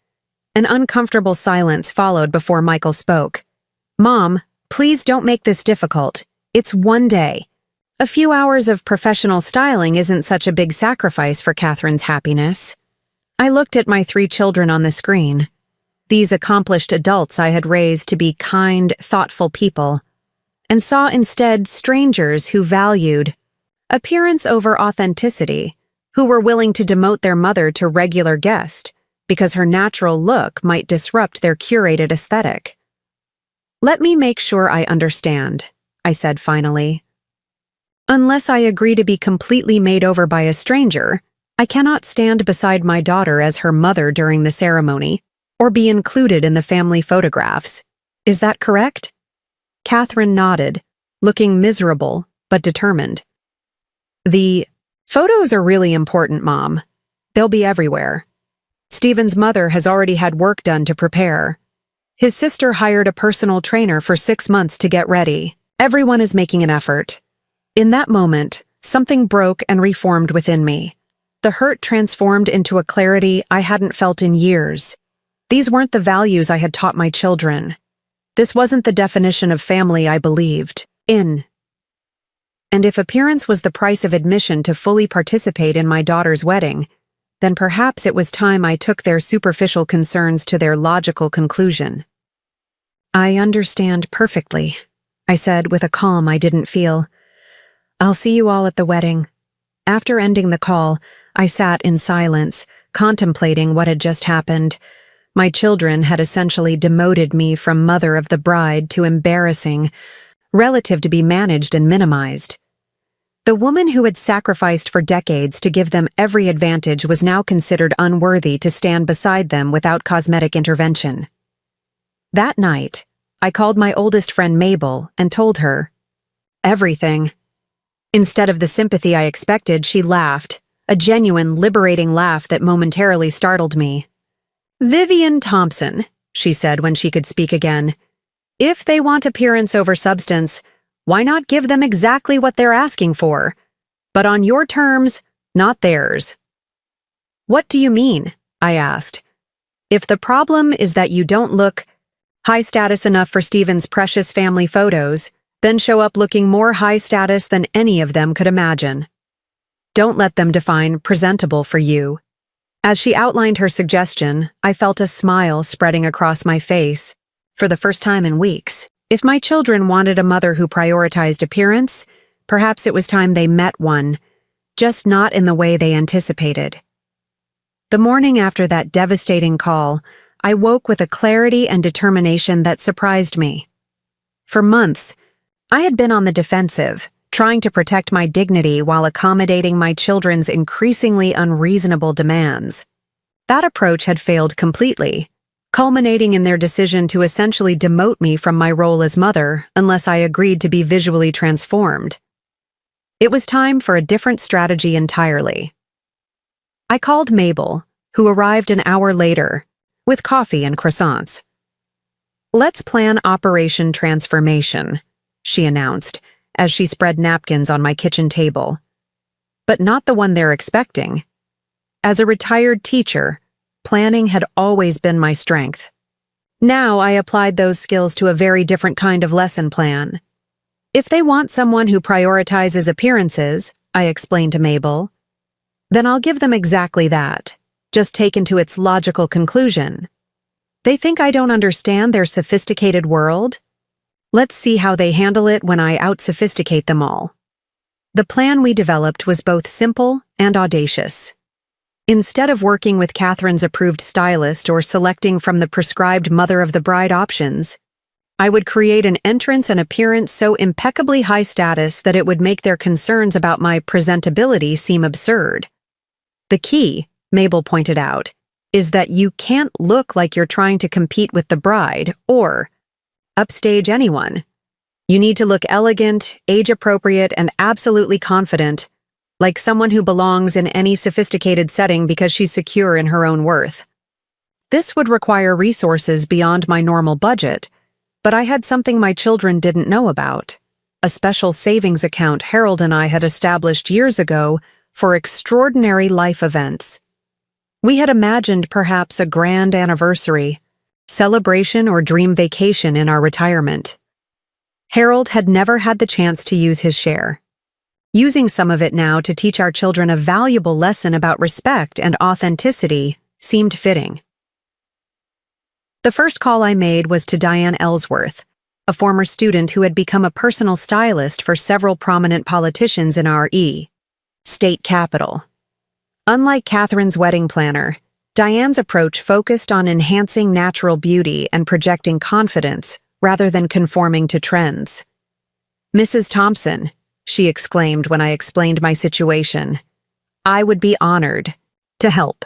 An uncomfortable silence followed before Michael spoke. "Mom, please don't make this difficult. It's one day. A few hours of professional styling isn't such a big sacrifice for Catherine's happiness." I looked at my 3 children on the screen. These accomplished adults I had raised to be kind, thoughtful people, and saw instead strangers who valued appearance over authenticity, who were willing to demote their mother to regular guest because her natural look might disrupt their curated aesthetic. "Let me make sure I understand," I said finally. "Unless I agree to be completely made over by a stranger, I cannot stand beside my daughter as her mother during the ceremony or be included in the family photographs. Is that correct?" Catherine nodded, looking miserable but determined. The photos are really important, Mom. They'll be everywhere. Stephen's mother has already had work done to prepare. His sister hired a personal trainer for 6 months to get ready. Everyone is making an effort. In that moment, something broke and reformed within me. The hurt transformed into a clarity I hadn't felt in years. These weren't the values I had taught my children. This wasn't the definition of family I believed in. And if appearance was the price of admission to fully participate in my daughter's wedding, then perhaps it was time I took their superficial concerns to their logical conclusion. "I understand perfectly," I said with a calm I didn't feel. "I'll see you all at the wedding." After ending the call, I sat in silence, contemplating what had just happened. My children had essentially demoted me from mother of the bride to embarrassing, relative to be managed and minimized. The woman who had sacrificed for decades to give them every advantage was now considered unworthy to stand beside them without cosmetic intervention. That night, I called my oldest friend Mabel and told her everything. Instead of the sympathy I expected, she laughed, a genuine, liberating laugh that momentarily startled me. "Vivian Thompson," she said when she could speak again, "if they want appearance over substance, why not give them exactly what they're asking for? But on your terms, not theirs." "What do you mean?" I asked. "If the problem is that you don't look high status enough for Stephen's precious family photos, then show up looking more high status than any of them could imagine. Don't let them define presentable for you." As she outlined her suggestion, I felt a smile spreading across my face. For the first time in weeks, if my children wanted a mother who prioritized appearance, perhaps it was time they met one, just not in the way they anticipated. The morning after that devastating call, I woke with a clarity and determination that surprised me. For months, I had been on the defensive, trying to protect my dignity while accommodating my children's increasingly unreasonable demands. That approach had failed completely, culminating in their decision to essentially demote me from my role as mother unless I agreed to be visually transformed. It was time for a different strategy entirely. I called Mabel, who arrived an hour later, with coffee and croissants. "Let's plan Operation Transformation," she announced, as she spread napkins on my kitchen table. But not the one they're expecting. As a retired teacher, planning had always been my strength. Now I applied those skills to a very different kind of lesson plan. "If they want someone who prioritizes appearances," I explained to Mabel, "then I'll give them exactly that, just taken to its logical conclusion. They think I don't understand their sophisticated world? Let's see how they handle it when I out-sophisticate them all." The plan we developed was both simple and audacious. Instead of working with Catherine's approved stylist or selecting from the prescribed mother of the bride options, I would create an entrance and appearance so impeccably high status that it would make their concerns about my presentability seem absurd. The key, Mabel pointed out, is that you can't look like you're trying to compete with the bride or upstage anyone. You need to look elegant, age-appropriate, and absolutely confident, like someone who belongs in any sophisticated setting because she's secure in her own worth. This would require resources beyond my normal budget, but I had something my children didn't know about: a special savings account Harold and I had established years ago for extraordinary life events. We had imagined perhaps a grand anniversary, celebration, or dream vacation in our retirement. Harold had never had the chance to use his share. Using some of it now to teach our children a valuable lesson about respect and authenticity seemed fitting. The first call I made was to Diane Ellsworth, a former student who had become a personal stylist for several prominent politicians in our state capital. Unlike Catherine's wedding planner, Diane's approach focused on enhancing natural beauty and projecting confidence rather than conforming to trends. "Mrs. Thompson," she exclaimed when I explained my situation, "I would be honored to help.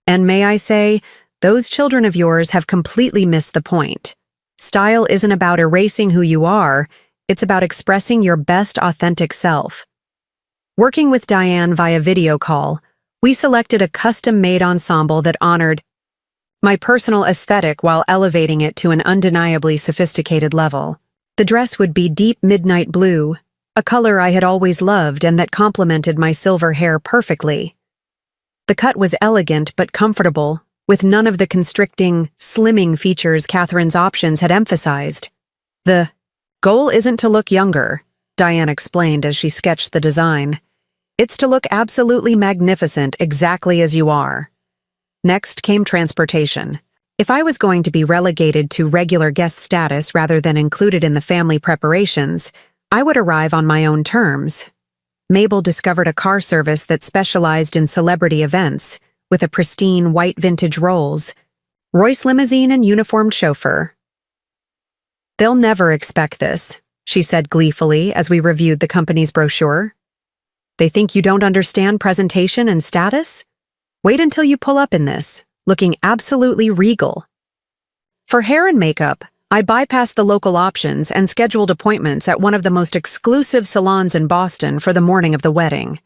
And may I say, those children of yours have completely missed the point. Style isn't about erasing who you are, it's about expressing your best authentic self." Working with Diane via video call, we selected a custom-made ensemble that honored my personal aesthetic while elevating it to an undeniably sophisticated level. The dress would be deep midnight blue, a color I had always loved and that complemented my silver hair perfectly. The cut was elegant but comfortable, with none of the constricting, slimming features Catherine's options had emphasized. The goal isn't to look younger, Diane explained as she sketched the design. It's to look absolutely magnificent exactly as you are. Next came transportation. If I was going to be relegated to regular guest status rather than included in the family preparations, I would arrive on my own terms. Mabel discovered a car service that specialized in celebrity events, with a pristine white vintage Rolls, Royce limousine and uniformed chauffeur. "They'll never expect this," she said gleefully as we reviewed the company's brochure. "They think you don't understand presentation and status? Wait until you pull up in this, looking absolutely regal." For hair and makeup, I bypassed the local options and scheduled appointments at one of the most exclusive salons in Boston for the morning of the wedding.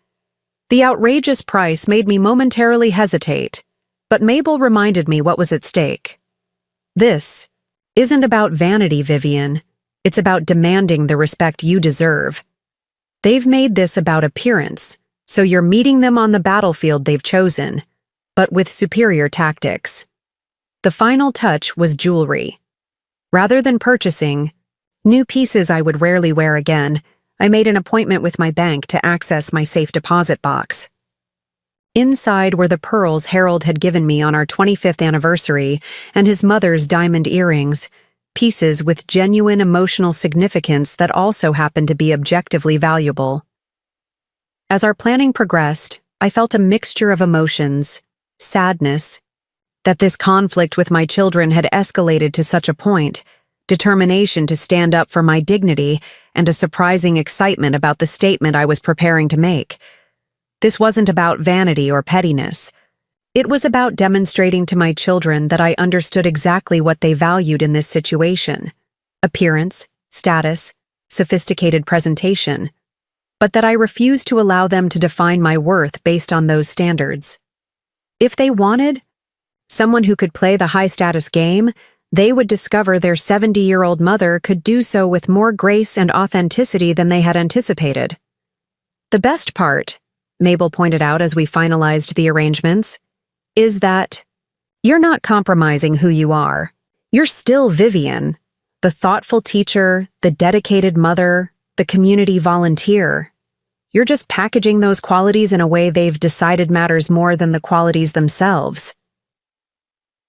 The outrageous price made me momentarily hesitate, but Mabel reminded me what was at stake. "This isn't about vanity, Vivian. It's about demanding the respect you deserve. They've made this about appearance, so you're meeting them on the battlefield they've chosen, but with superior tactics." The final touch was jewelry. Rather than purchasing new pieces I would rarely wear again, I made an appointment with my bank to access my safe deposit box. Inside were the pearls Harold had given me on our 25th anniversary and his mother's diamond earrings, pieces with genuine emotional significance that also happened to be objectively valuable. As our planning progressed, I felt a mixture of emotions, sadness, that this conflict with my children had escalated to such a point, determination to stand up for my dignity, and a surprising excitement about the statement I was preparing to make. This wasn't about vanity or pettiness. It was about demonstrating to my children that I understood exactly what they valued in this situation: appearance, status, sophisticated presentation, but that I refused to allow them to define my worth based on those standards. If they wanted someone who could play the high-status game, they would discover their 70-year-old mother could do so with more grace and authenticity than they had anticipated. The best part, Mabel pointed out as we finalized the arrangements, is that you're not compromising who you are. You're still Vivian, the thoughtful teacher, the dedicated mother, the community volunteer. You're just packaging those qualities in a way they've decided matters more than the qualities themselves.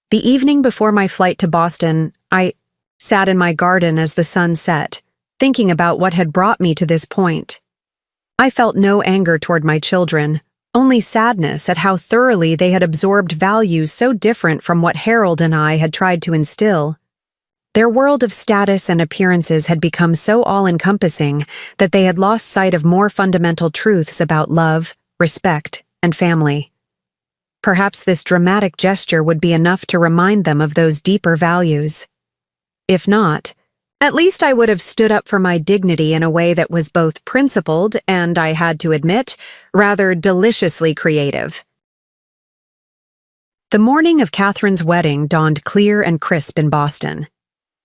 The evening before my flight to Boston, I sat in my garden as the sun set, thinking about what had brought me to this point. I felt no anger toward my children, only sadness at how thoroughly they had absorbed values so different from what Harold and I had tried to instill. Their world of status and appearances had become so all-encompassing that they had lost sight of more fundamental truths about love, respect, and family. Perhaps this dramatic gesture would be enough to remind them of those deeper values. If not, at least I would have stood up for my dignity in a way that was both principled and, I had to admit, rather deliciously creative. The morning of Catherine's wedding dawned clear and crisp in Boston.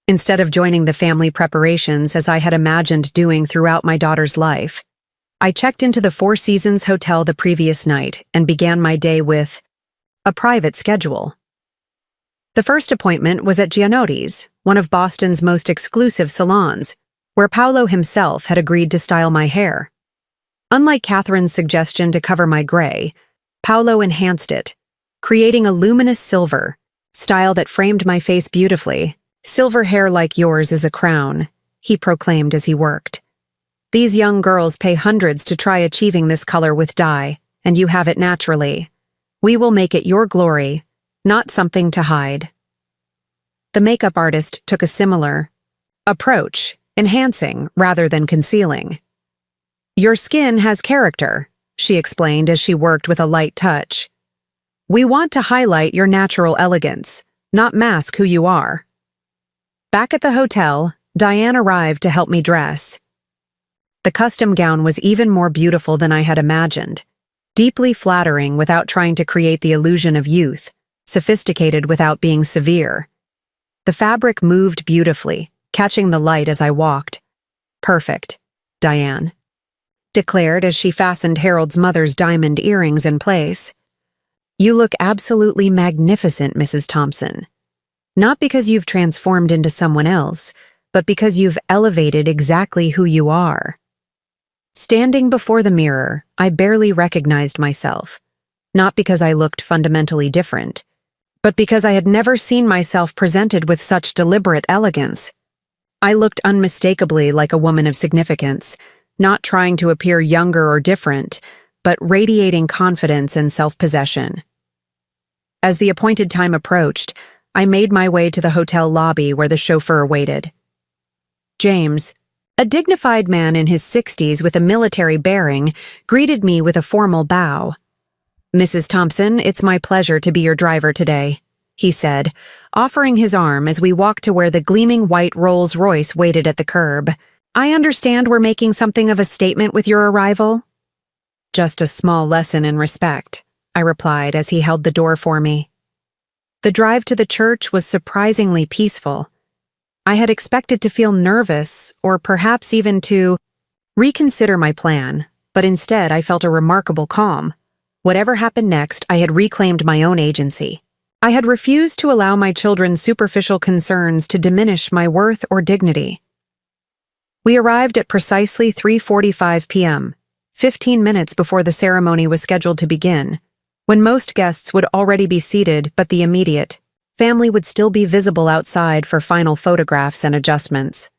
Instead of joining the family preparations as I had imagined doing throughout my daughter's life, I checked into the Four Seasons Hotel the previous night and began my day with a private schedule. The first appointment was at Gianotti's, one of Boston's most exclusive salons, where Paolo himself had agreed to style my hair. Unlike Catherine's suggestion to cover my gray, Paolo enhanced it, creating a luminous silver, style that framed my face beautifully. "Silver hair like yours is a crown," he proclaimed as he worked. "These young girls pay hundreds to try achieving this color with dye, and you have it naturally. We will make it your glory, not something to hide." The makeup artist took a similar approach, enhancing rather than concealing. "Your skin has character," she explained as she worked with a light touch. "We want to highlight your natural elegance, not mask who you are." Back at the hotel, Diane arrived to help me dress. The custom gown was even more beautiful than I had imagined, deeply flattering without trying to create the illusion of youth, sophisticated without being severe. The fabric moved beautifully, catching the light as I walked. "Perfect," Diane declared as she fastened Harold's mother's diamond earrings in place. "You look absolutely magnificent, Mrs. Thompson. Not because you've transformed into someone else, but because you've elevated exactly who you are." Standing before the mirror, I barely recognized myself, not because I looked fundamentally different, but because I had never seen myself presented with such deliberate elegance. I looked unmistakably like a woman of significance, not trying to appear younger or different, but radiating confidence and self-possession. As the appointed time approached, I made my way to the hotel lobby where the chauffeur waited. James, a dignified man in his 60s with a military bearing, greeted me with a formal bow. "Mrs. Thompson, it's my pleasure to be your driver today," he said, offering his arm as we walked to where the gleaming white Rolls-Royce waited at the curb. "I understand we're making something of a statement with your arrival?" "Just a small lesson in respect," I replied as he held the door for me. The drive to the church was surprisingly peaceful. I had expected to feel nervous, or perhaps even to reconsider my plan, but instead I felt a remarkable calm. Whatever happened next, I had reclaimed my own agency. I had refused to allow my children's superficial concerns to diminish my worth or dignity. We arrived at precisely 3:45 p.m., 15 minutes before the ceremony was scheduled to begin, when most guests would already be seated but the immediate family would still be visible outside for final photographs and adjustments.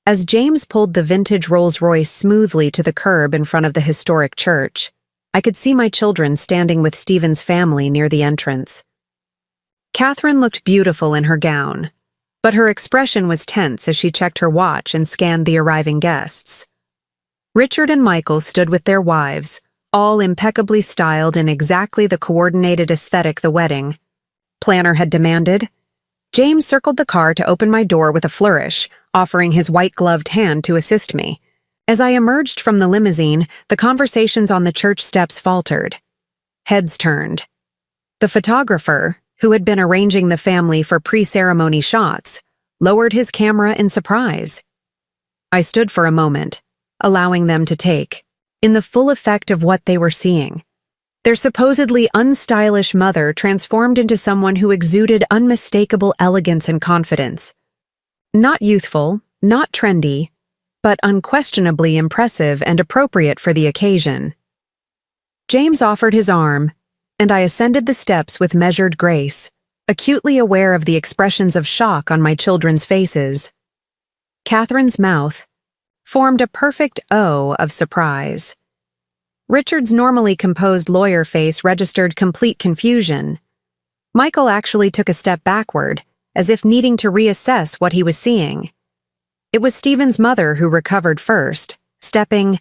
As James pulled the vintage Rolls-Royce smoothly to the curb in front of the historic church, I could see my children standing with Stephen's family near the entrance. Catherine looked beautiful in her gown, but her expression was tense as she checked her watch and scanned the arriving guests. Richard and Michael stood with their wives, all impeccably styled in exactly the coordinated aesthetic the wedding planner had demanded. James circled the car to open my door with a flourish, offering his white-gloved hand to assist me. As I emerged from the limousine, the conversations on the church steps faltered. Heads turned. The photographer, who had been arranging the family for pre-ceremony shots, lowered his camera in surprise. I stood for a moment, allowing them to take in the full effect of what they were seeing. Their supposedly unstylish mother transformed into someone who exuded unmistakable elegance and confidence. Not youthful, not trendy, but unquestionably impressive and appropriate for the occasion. James offered his arm, and I ascended the steps with measured grace, acutely aware of the expressions of shock on my children's faces. Catherine's mouth formed a perfect O of surprise. Richard's normally composed lawyer face registered complete confusion. Michael actually took a step backward, as if needing to reassess what he was seeing. It was Stephen's mother who recovered first, stepping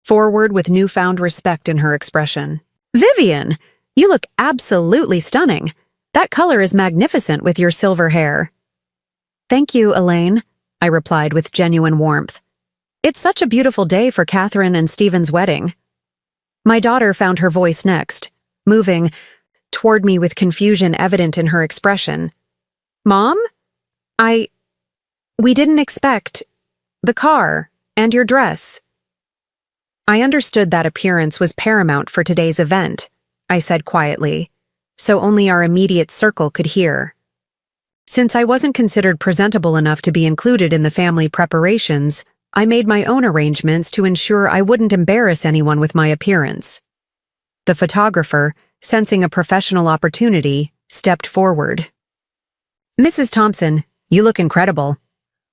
forward with newfound respect in her expression. "Vivian, you look absolutely stunning. That color is magnificent with your silver hair." "Thank you, Elaine," I replied with genuine warmth. "It's such a beautiful day for Catherine and Stephen's wedding." My daughter found her voice next, moving toward me with confusion evident in her expression. "Mom? We didn't expect the car and your dress." I understood that appearance was paramount for today's event, I said quietly, so only our immediate circle could hear. Since I wasn't considered presentable enough to be included in the family preparations, I made my own arrangements to ensure I wouldn't embarrass anyone with my appearance. The photographer, sensing a professional opportunity, stepped forward. "Mrs. Thompson, you look incredible.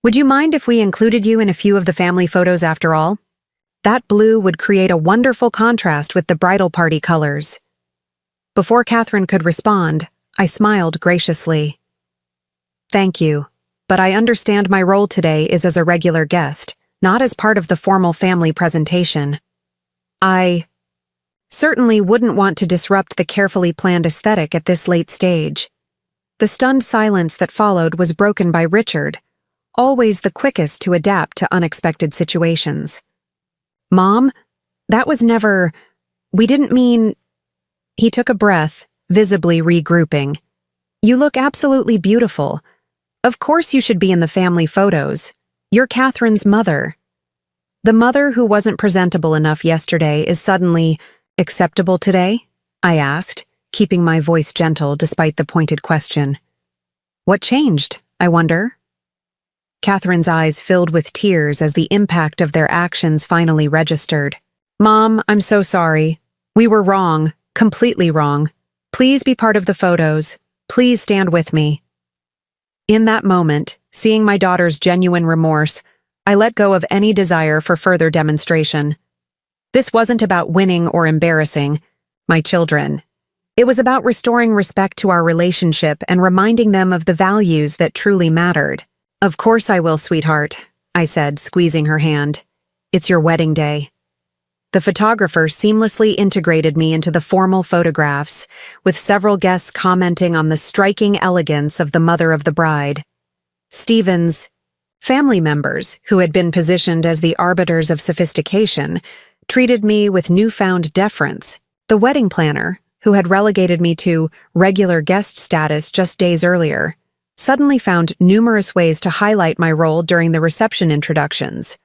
Would you mind if we included you in a few of the family photos after all? That blue would create a wonderful contrast with the bridal party colors." Before Catherine could respond, I smiled graciously. "Thank you, but I understand my role today is as a regular guest, not as part of the formal family presentation. I certainly wouldn't want to disrupt the carefully planned aesthetic at this late stage." The stunned silence that followed was broken by Richard, always the quickest to adapt to unexpected situations. Mom, that was never… We didn't mean… He took a breath, visibly regrouping. You look absolutely beautiful. Of course you should be in the family photos. You're Catherine's mother. The mother who wasn't presentable enough yesterday is suddenly acceptable today? I asked, keeping my voice gentle despite the pointed question. What changed, I wonder? Catherine's eyes filled with tears as the impact of their actions finally registered. Mom, I'm so sorry. We were wrong, completely wrong. Please be part of the photos. Please stand with me. In that moment, seeing my daughter's genuine remorse, I let go of any desire for further demonstration. This wasn't about winning or embarrassing my children. It was about restoring respect to our relationship and reminding them of the values that truly mattered. Of course I will, sweetheart, I said, squeezing her hand. It's your wedding day. The photographer seamlessly integrated me into the formal photographs, with several guests commenting on the striking elegance of the mother of the bride. Stephen's family members, who had been positioned as the arbiters of sophistication, treated me with newfound deference. The wedding planner, who had relegated me to regular guest status just days earlier, suddenly found numerous ways to highlight my role during the reception introductions.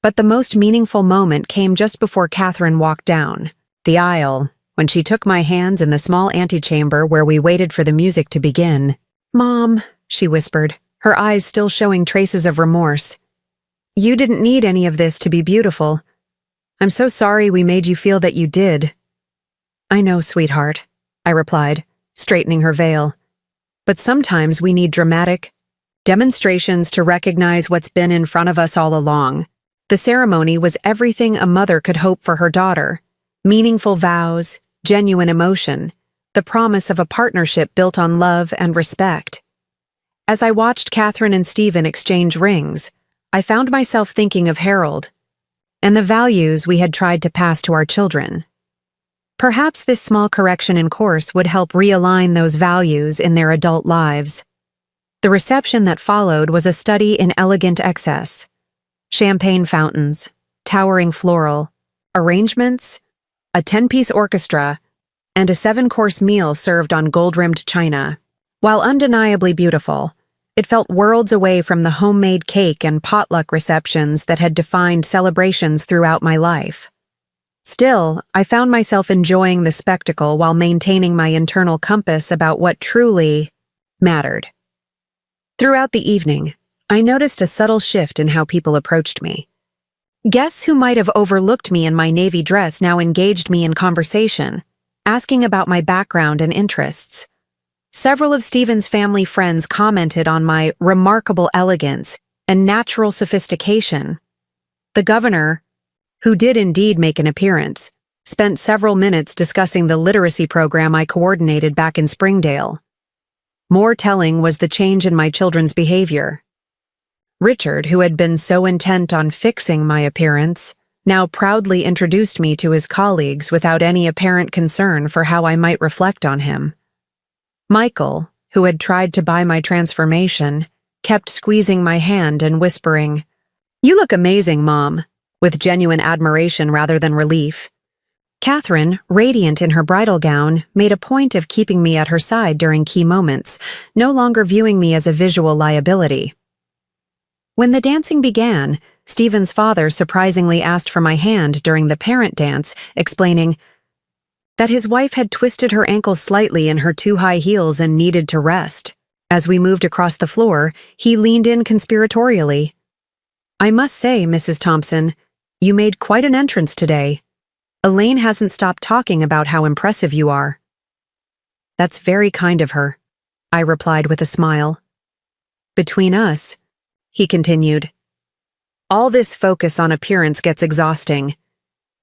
But the most meaningful moment came just before Catherine walked down the aisle, when she took my hands in the small antechamber where we waited for the music to begin. Mom, she whispered, her eyes still showing traces of remorse. You didn't need any of this to be beautiful. I'm so sorry we made you feel that you did. I know, sweetheart, I replied, straightening her veil. But sometimes we need dramatic demonstrations to recognize what's been in front of us all along. The ceremony was everything a mother could hope for her daughter. Meaningful vows, genuine emotion, the promise of a partnership built on love and respect. As I watched Catherine and Stephen exchange rings, I found myself thinking of Harold and the values we had tried to pass to our children. Perhaps this small correction in course would help realign those values in their adult lives. The reception that followed was a study in elegant excess. Champagne fountains, towering floral, arrangements, a 10-piece orchestra, and a 7-course meal served on gold-rimmed china. While undeniably beautiful, it felt worlds away from the homemade cake and potluck receptions that had defined celebrations throughout my life. Still, I found myself enjoying the spectacle while maintaining my internal compass about what truly mattered. Throughout the evening, I noticed a subtle shift in how people approached me. Guests who might have overlooked me in my navy dress now engaged me in conversation, asking about my background and interests. Several of Stephen's family friends commented on my remarkable elegance and natural sophistication. The governor, who did indeed make an appearance, spent several minutes discussing the literacy program I coordinated back in Springdale. More telling was the change in my children's behavior. Richard, who had been so intent on fixing my appearance, now proudly introduced me to his colleagues without any apparent concern for how I might reflect on him. Michael, who had tried to buy my transformation, kept squeezing my hand and whispering, "You look amazing, Mom," with genuine admiration rather than relief. Catherine, radiant in her bridal gown, made a point of keeping me at her side during key moments, no longer viewing me as a visual liability. When the dancing began, Stephen's father surprisingly asked for my hand during the parent dance, explaining that his wife had twisted her ankle slightly in her too high heels and needed to rest. As we moved across the floor, he leaned in conspiratorially. "I must say, Mrs. Thompson, you made quite an entrance today. Elaine hasn't stopped talking about how impressive you are." "That's very kind of her," I replied with a smile. "Between us," he continued, "all this focus on appearance gets exhausting.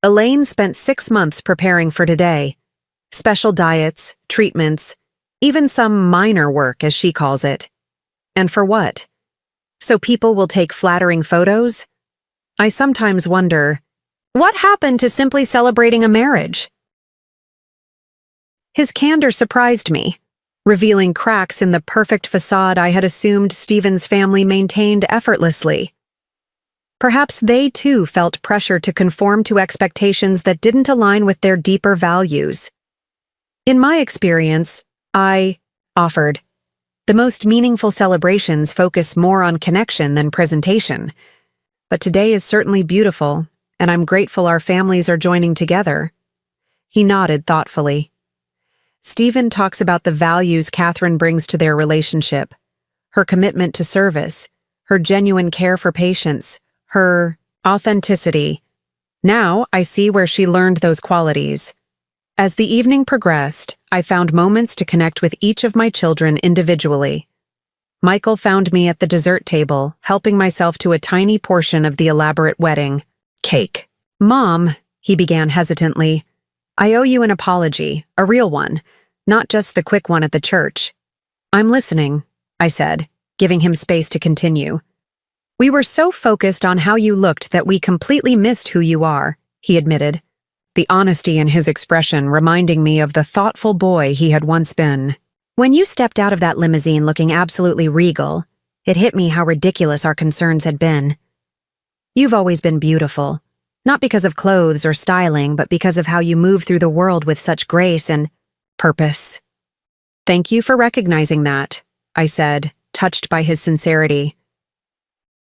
Elaine spent 6 months preparing for today. Special diets, treatments, even some minor work, as she calls it. And for what? So people will take flattering photos? I sometimes wonder, what happened to simply celebrating a marriage?" His candor surprised me, revealing cracks in the perfect facade I had assumed Stephen's family maintained effortlessly. Perhaps they too felt pressure to conform to expectations that didn't align with their deeper values. In my experience, I offered. The most meaningful celebrations focus more on connection than presentation. But today is certainly beautiful, and I'm grateful our families are joining together. He nodded thoughtfully. Stephen talks about the values Catherine brings to their relationship, her commitment to service, her genuine care for patients, her authenticity. Now I see where she learned those qualities. As the evening progressed, I found moments to connect with each of my children individually. Michael found me at the dessert table, helping myself to a tiny portion of the elaborate wedding cake. "Mom," he began hesitantly, "I owe you an apology, a real one, not just the quick one at the church." "I'm listening," I said, giving him space to continue. "We were so focused on how you looked that we completely missed who you are," he admitted, the honesty in his expression reminding me of the thoughtful boy he had once been. "When you stepped out of that limousine looking absolutely regal, it hit me how ridiculous our concerns had been. You've always been beautiful, not because of clothes or styling, but because of how you move through the world with such grace and purpose." "Thank you for recognizing that," I said, touched by his sincerity.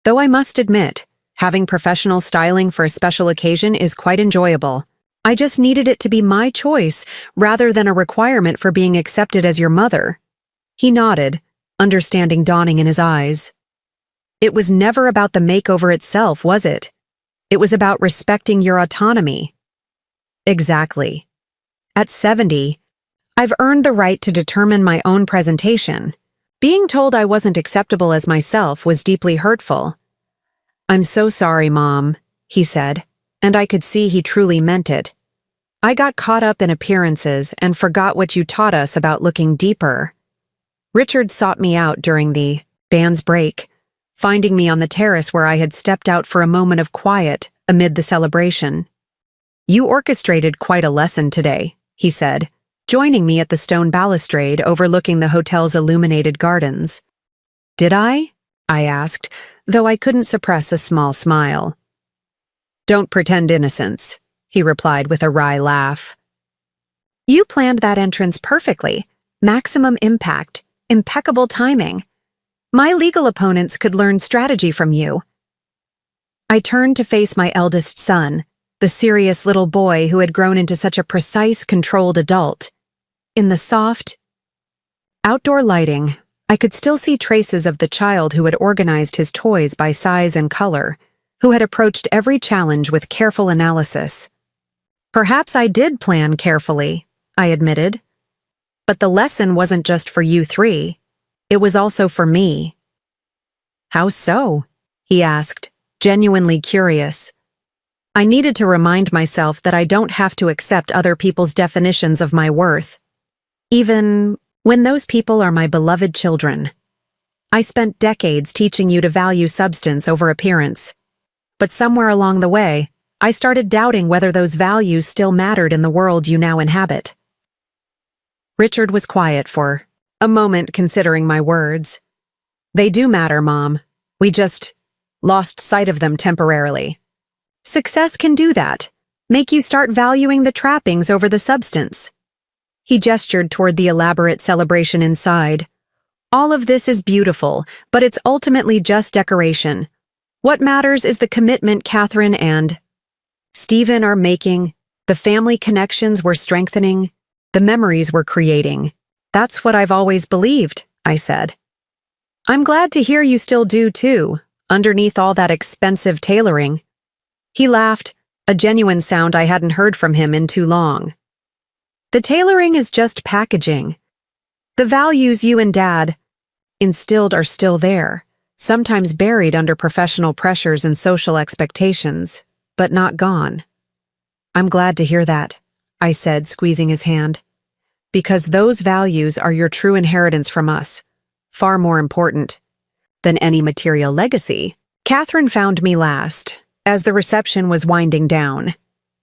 Though I must admit, having professional styling for a special occasion is quite enjoyable. I just needed it to be my choice rather than a requirement for being accepted as your mother. He nodded, understanding dawning in his eyes. "It was never about the makeover itself, was it? It was about respecting your autonomy." "Exactly. At 70, I've earned the right to determine my own presentation. Being told I wasn't acceptable as myself was deeply hurtful." "I'm so sorry, Mom," he said, and I could see he truly meant it. "I got caught up in appearances and forgot what you taught us about looking deeper." Richard sought me out during the band's break, finding me on the terrace where I had stepped out for a moment of quiet amid the celebration. "You orchestrated quite a lesson today," he said, joining me at the stone balustrade overlooking the hotel's illuminated gardens. "Did I?" I asked, though I couldn't suppress a small smile. "Don't pretend innocence," he replied with a wry laugh. "You planned that entrance perfectly. Maximum impact, impeccable timing. My legal opponents could learn strategy from you." I turned to face my eldest son, the serious little boy who had grown into such a precise, controlled adult. In the soft, outdoor lighting, I could still see traces of the child who had organized his toys by size and color, who had approached every challenge with careful analysis. "Perhaps I did plan carefully," I admitted. "But the lesson wasn't just for you three. It was also for me." "How so?" he asked, genuinely curious. I needed to remind myself that I don't have to accept other people's definitions of my worth, even when those people are my beloved children. I spent decades teaching you to value substance over appearance. But somewhere along the way, I started doubting whether those values still mattered in the world you now inhabit. Richard was quiet for a moment, considering my words. "They do matter, Mom. We just lost sight of them temporarily. Success can do that, make you start valuing the trappings over the substance." He gestured toward the elaborate celebration inside. "All of this is beautiful, but it's ultimately just decoration. What matters is the commitment Catherine and Stephen are making, the family connections we're strengthening, the memories we're creating. That's what I've always believed," I said. "I'm glad to hear you still do too, underneath all that expensive tailoring." He laughed, a genuine sound I hadn't heard from him in too long. "The tailoring is just packaging. The values you and Dad instilled are still there, sometimes buried under professional pressures and social expectations, but not gone." "I'm glad to hear that," I said, squeezing his hand. "Because those values are your true inheritance from us, far more important than any material legacy." Catherine found me last, as the reception was winding down.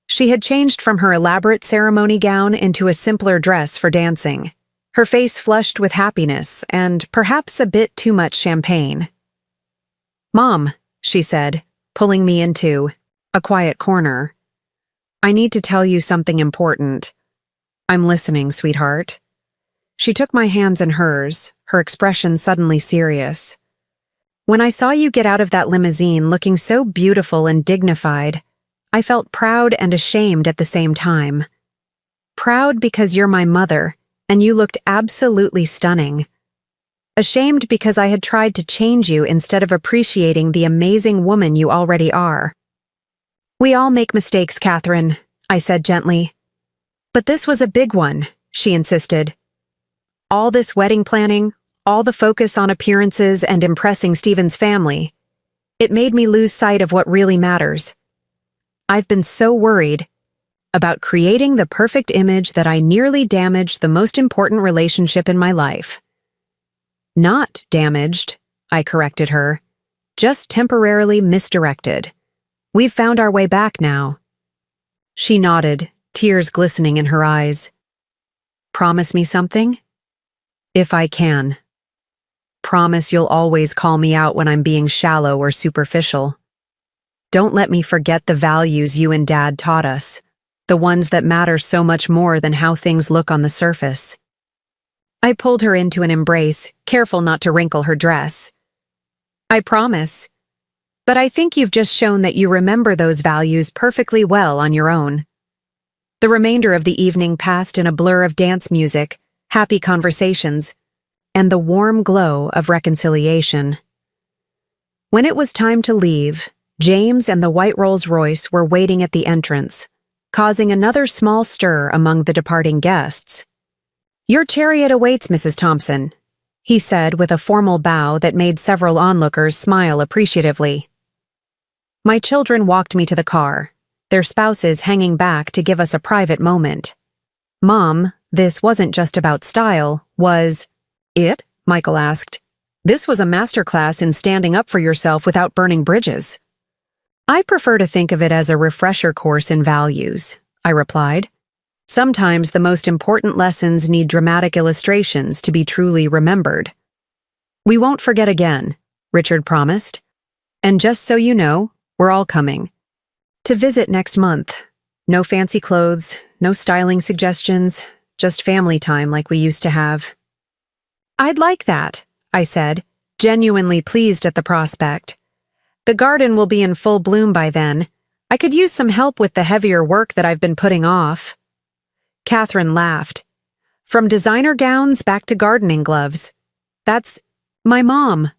She had changed from her elaborate ceremony gown into a simpler dress for dancing, her face flushed with happiness and perhaps a bit too much champagne. "Mom," she said, pulling me into a quiet corner. "I need to tell you something important." "I'm listening, sweetheart." She took my hands in hers, her expression suddenly serious. "When I saw you get out of that limousine looking so beautiful and dignified, I felt proud and ashamed at the same time. Proud because you're my mother, and you looked absolutely stunning. Ashamed because I had tried to change you instead of appreciating the amazing woman you already are." "We all make mistakes, Catherine," I said gently. "But this was a big one," she insisted. "All this wedding planning, all the focus on appearances and impressing Stephen's family. It made me lose sight of what really matters. I've been so worried about creating the perfect image that I nearly damaged the most important relationship in my life." "Not damaged," I corrected her. "Just temporarily misdirected. We've found our way back now." She nodded, tears glistening in her eyes. "Promise me something?" "If I can. Promise you'll always call me out when I'm being shallow or superficial. Don't let me forget the values you and Dad taught us, the ones that matter so much more than how things look on the surface." I pulled her into an embrace, careful not to wrinkle her dress. "I promise. But I think you've just shown that you remember those values perfectly well on your own." The remainder of the evening passed in a blur of dance music, happy conversations, and the warm glow of reconciliation. When it was time to leave, James and the white Rolls-Royce were waiting at the entrance, causing another small stir among the departing guests. "Your chariot awaits, Mrs. Thompson," he said with a formal bow that made several onlookers smile appreciatively. My children walked me to the car, their spouses hanging back to give us a private moment. "Mom, this wasn't just about style, was it?" Michael asked. "This was a masterclass in standing up for yourself without burning bridges." "I prefer to think of it as a refresher course in values," I replied. "Sometimes the most important lessons need dramatic illustrations to be truly remembered." "We won't forget again," Richard promised. "And just so you know, we're all coming to visit next month. No fancy clothes, no styling suggestions, just family time like we used to have." "I'd like that," I said, genuinely pleased at the prospect. "The garden will be in full bloom by then. I could use some help with the heavier work that I've been putting off." Catherine laughed. "From designer gowns back to gardening gloves. That's my mom."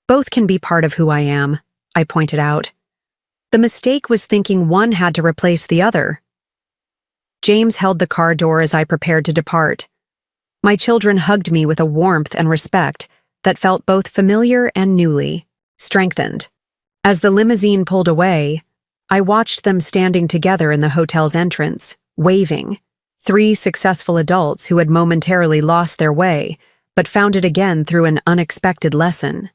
"Both can be part of who I am," I pointed out. The mistake was thinking one had to replace the other. James held the car door as I prepared to depart. My children hugged me with a warmth and respect that felt both familiar and newly strengthened. As the limousine pulled away, I watched them standing together in the hotel's entrance, waving, 3 successful adults who had momentarily lost their way, but found it again through an unexpected lesson.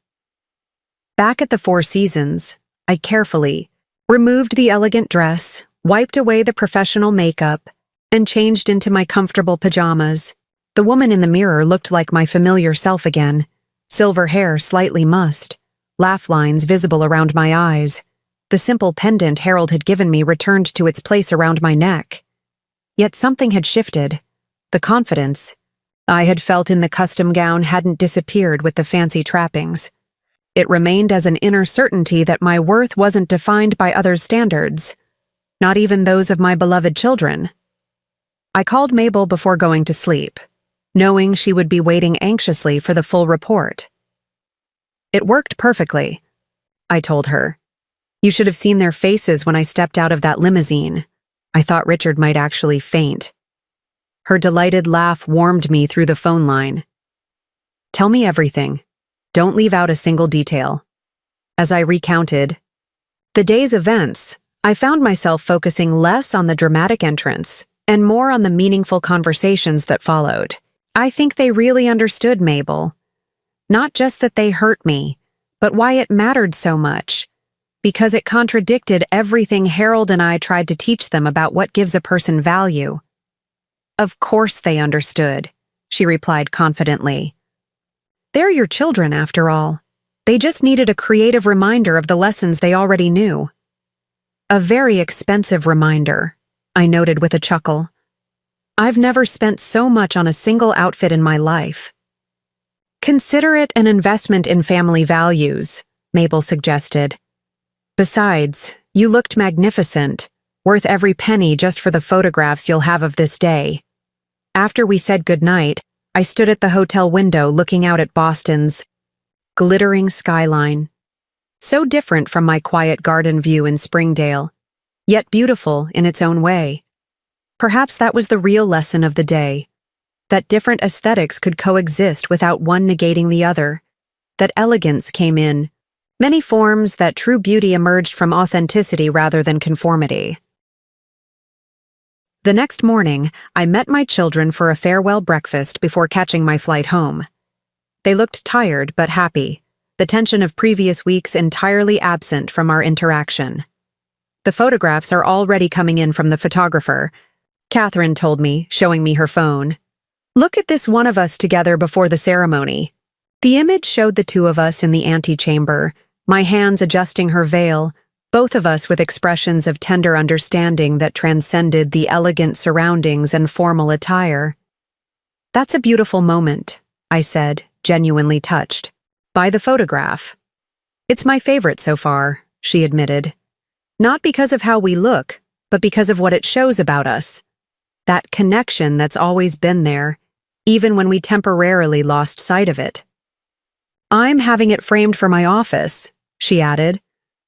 Back at the Four Seasons, I carefully removed the elegant dress, wiped away the professional makeup, and changed into my comfortable pajamas. The woman in the mirror looked like my familiar self again, silver hair slightly mussed, laugh lines visible around my eyes. The simple pendant Harold had given me returned to its place around my neck. Yet something had shifted. The confidence I had felt in the custom gown hadn't disappeared with the fancy trappings. It remained as an inner certainty that my worth wasn't defined by others' standards, not even those of my beloved children. I called Mabel before going to sleep, knowing she would be waiting anxiously for the full report. "It worked perfectly," I told her. "You should have seen their faces when I stepped out of that limousine. I thought Richard might actually faint." Her delighted laugh warmed me through the phone line. "Tell me everything. Don't leave out a single detail." As I recounted the day's events, I found myself focusing less on the dramatic entrance and more on the meaningful conversations that followed. I think they really understood Mabel. Not just that they hurt me, but why it mattered so much. Because it contradicted everything Harold and I tried to teach them about what gives a person value. "Of course they understood," she replied confidently. "They're your children, after all. They just needed a creative reminder of the lessons they already knew. A very expensive reminder, I noted with a chuckle. I've never spent so much on a single outfit in my life. Consider it an investment in family values, Mabel suggested. Besides, you looked magnificent, worth every penny just for the photographs you'll have of this day. After we said goodnight, I stood at the hotel window looking out at Boston's glittering skyline. So different from my quiet garden view in Springdale, yet beautiful in its own way. Perhaps that was the real lesson of the day, that different aesthetics could coexist without one negating the other, that elegance came in many forms, that true beauty emerged from authenticity rather than conformity. The next morning, I met my children for a farewell breakfast before catching my flight home. They looked tired but happy, the tension of previous weeks entirely absent from our interaction. The photographs are already coming in from the photographer, Catherine told me, showing me her phone. Look at this one of us together before the ceremony. The image showed the two of us in the antechamber, my hands adjusting her veil, both of us with expressions of tender understanding that transcended the elegant surroundings and formal attire. That's a beautiful moment, I said, genuinely touched by the photograph. It's my favorite so far, she admitted. Not because of how we look, but because of what it shows about us. That connection that's always been there, even when we temporarily lost sight of it. I'm having it framed for my office, she added,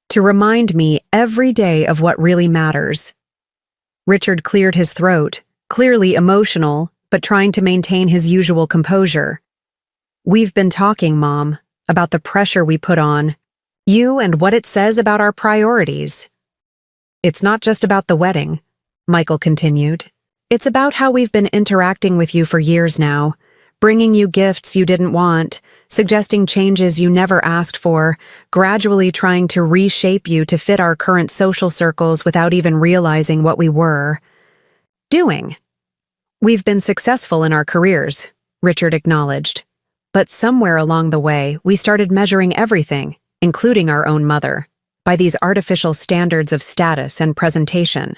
to remind me every day of what really matters. Richard cleared his throat, clearly emotional, but trying to maintain his usual composure. We've been talking, Mom, about the pressure we put on you and what it says about our priorities. It's not just about the wedding, Michael continued. It's about how we've been interacting with you for years now, bringing you gifts you didn't want, suggesting changes you never asked for, gradually trying to reshape you to fit our current social circles without even realizing what we were doing. We've been successful in our careers, Richard acknowledged. But somewhere along the way, we started measuring everything, including our own mother, by these artificial standards of status and presentation.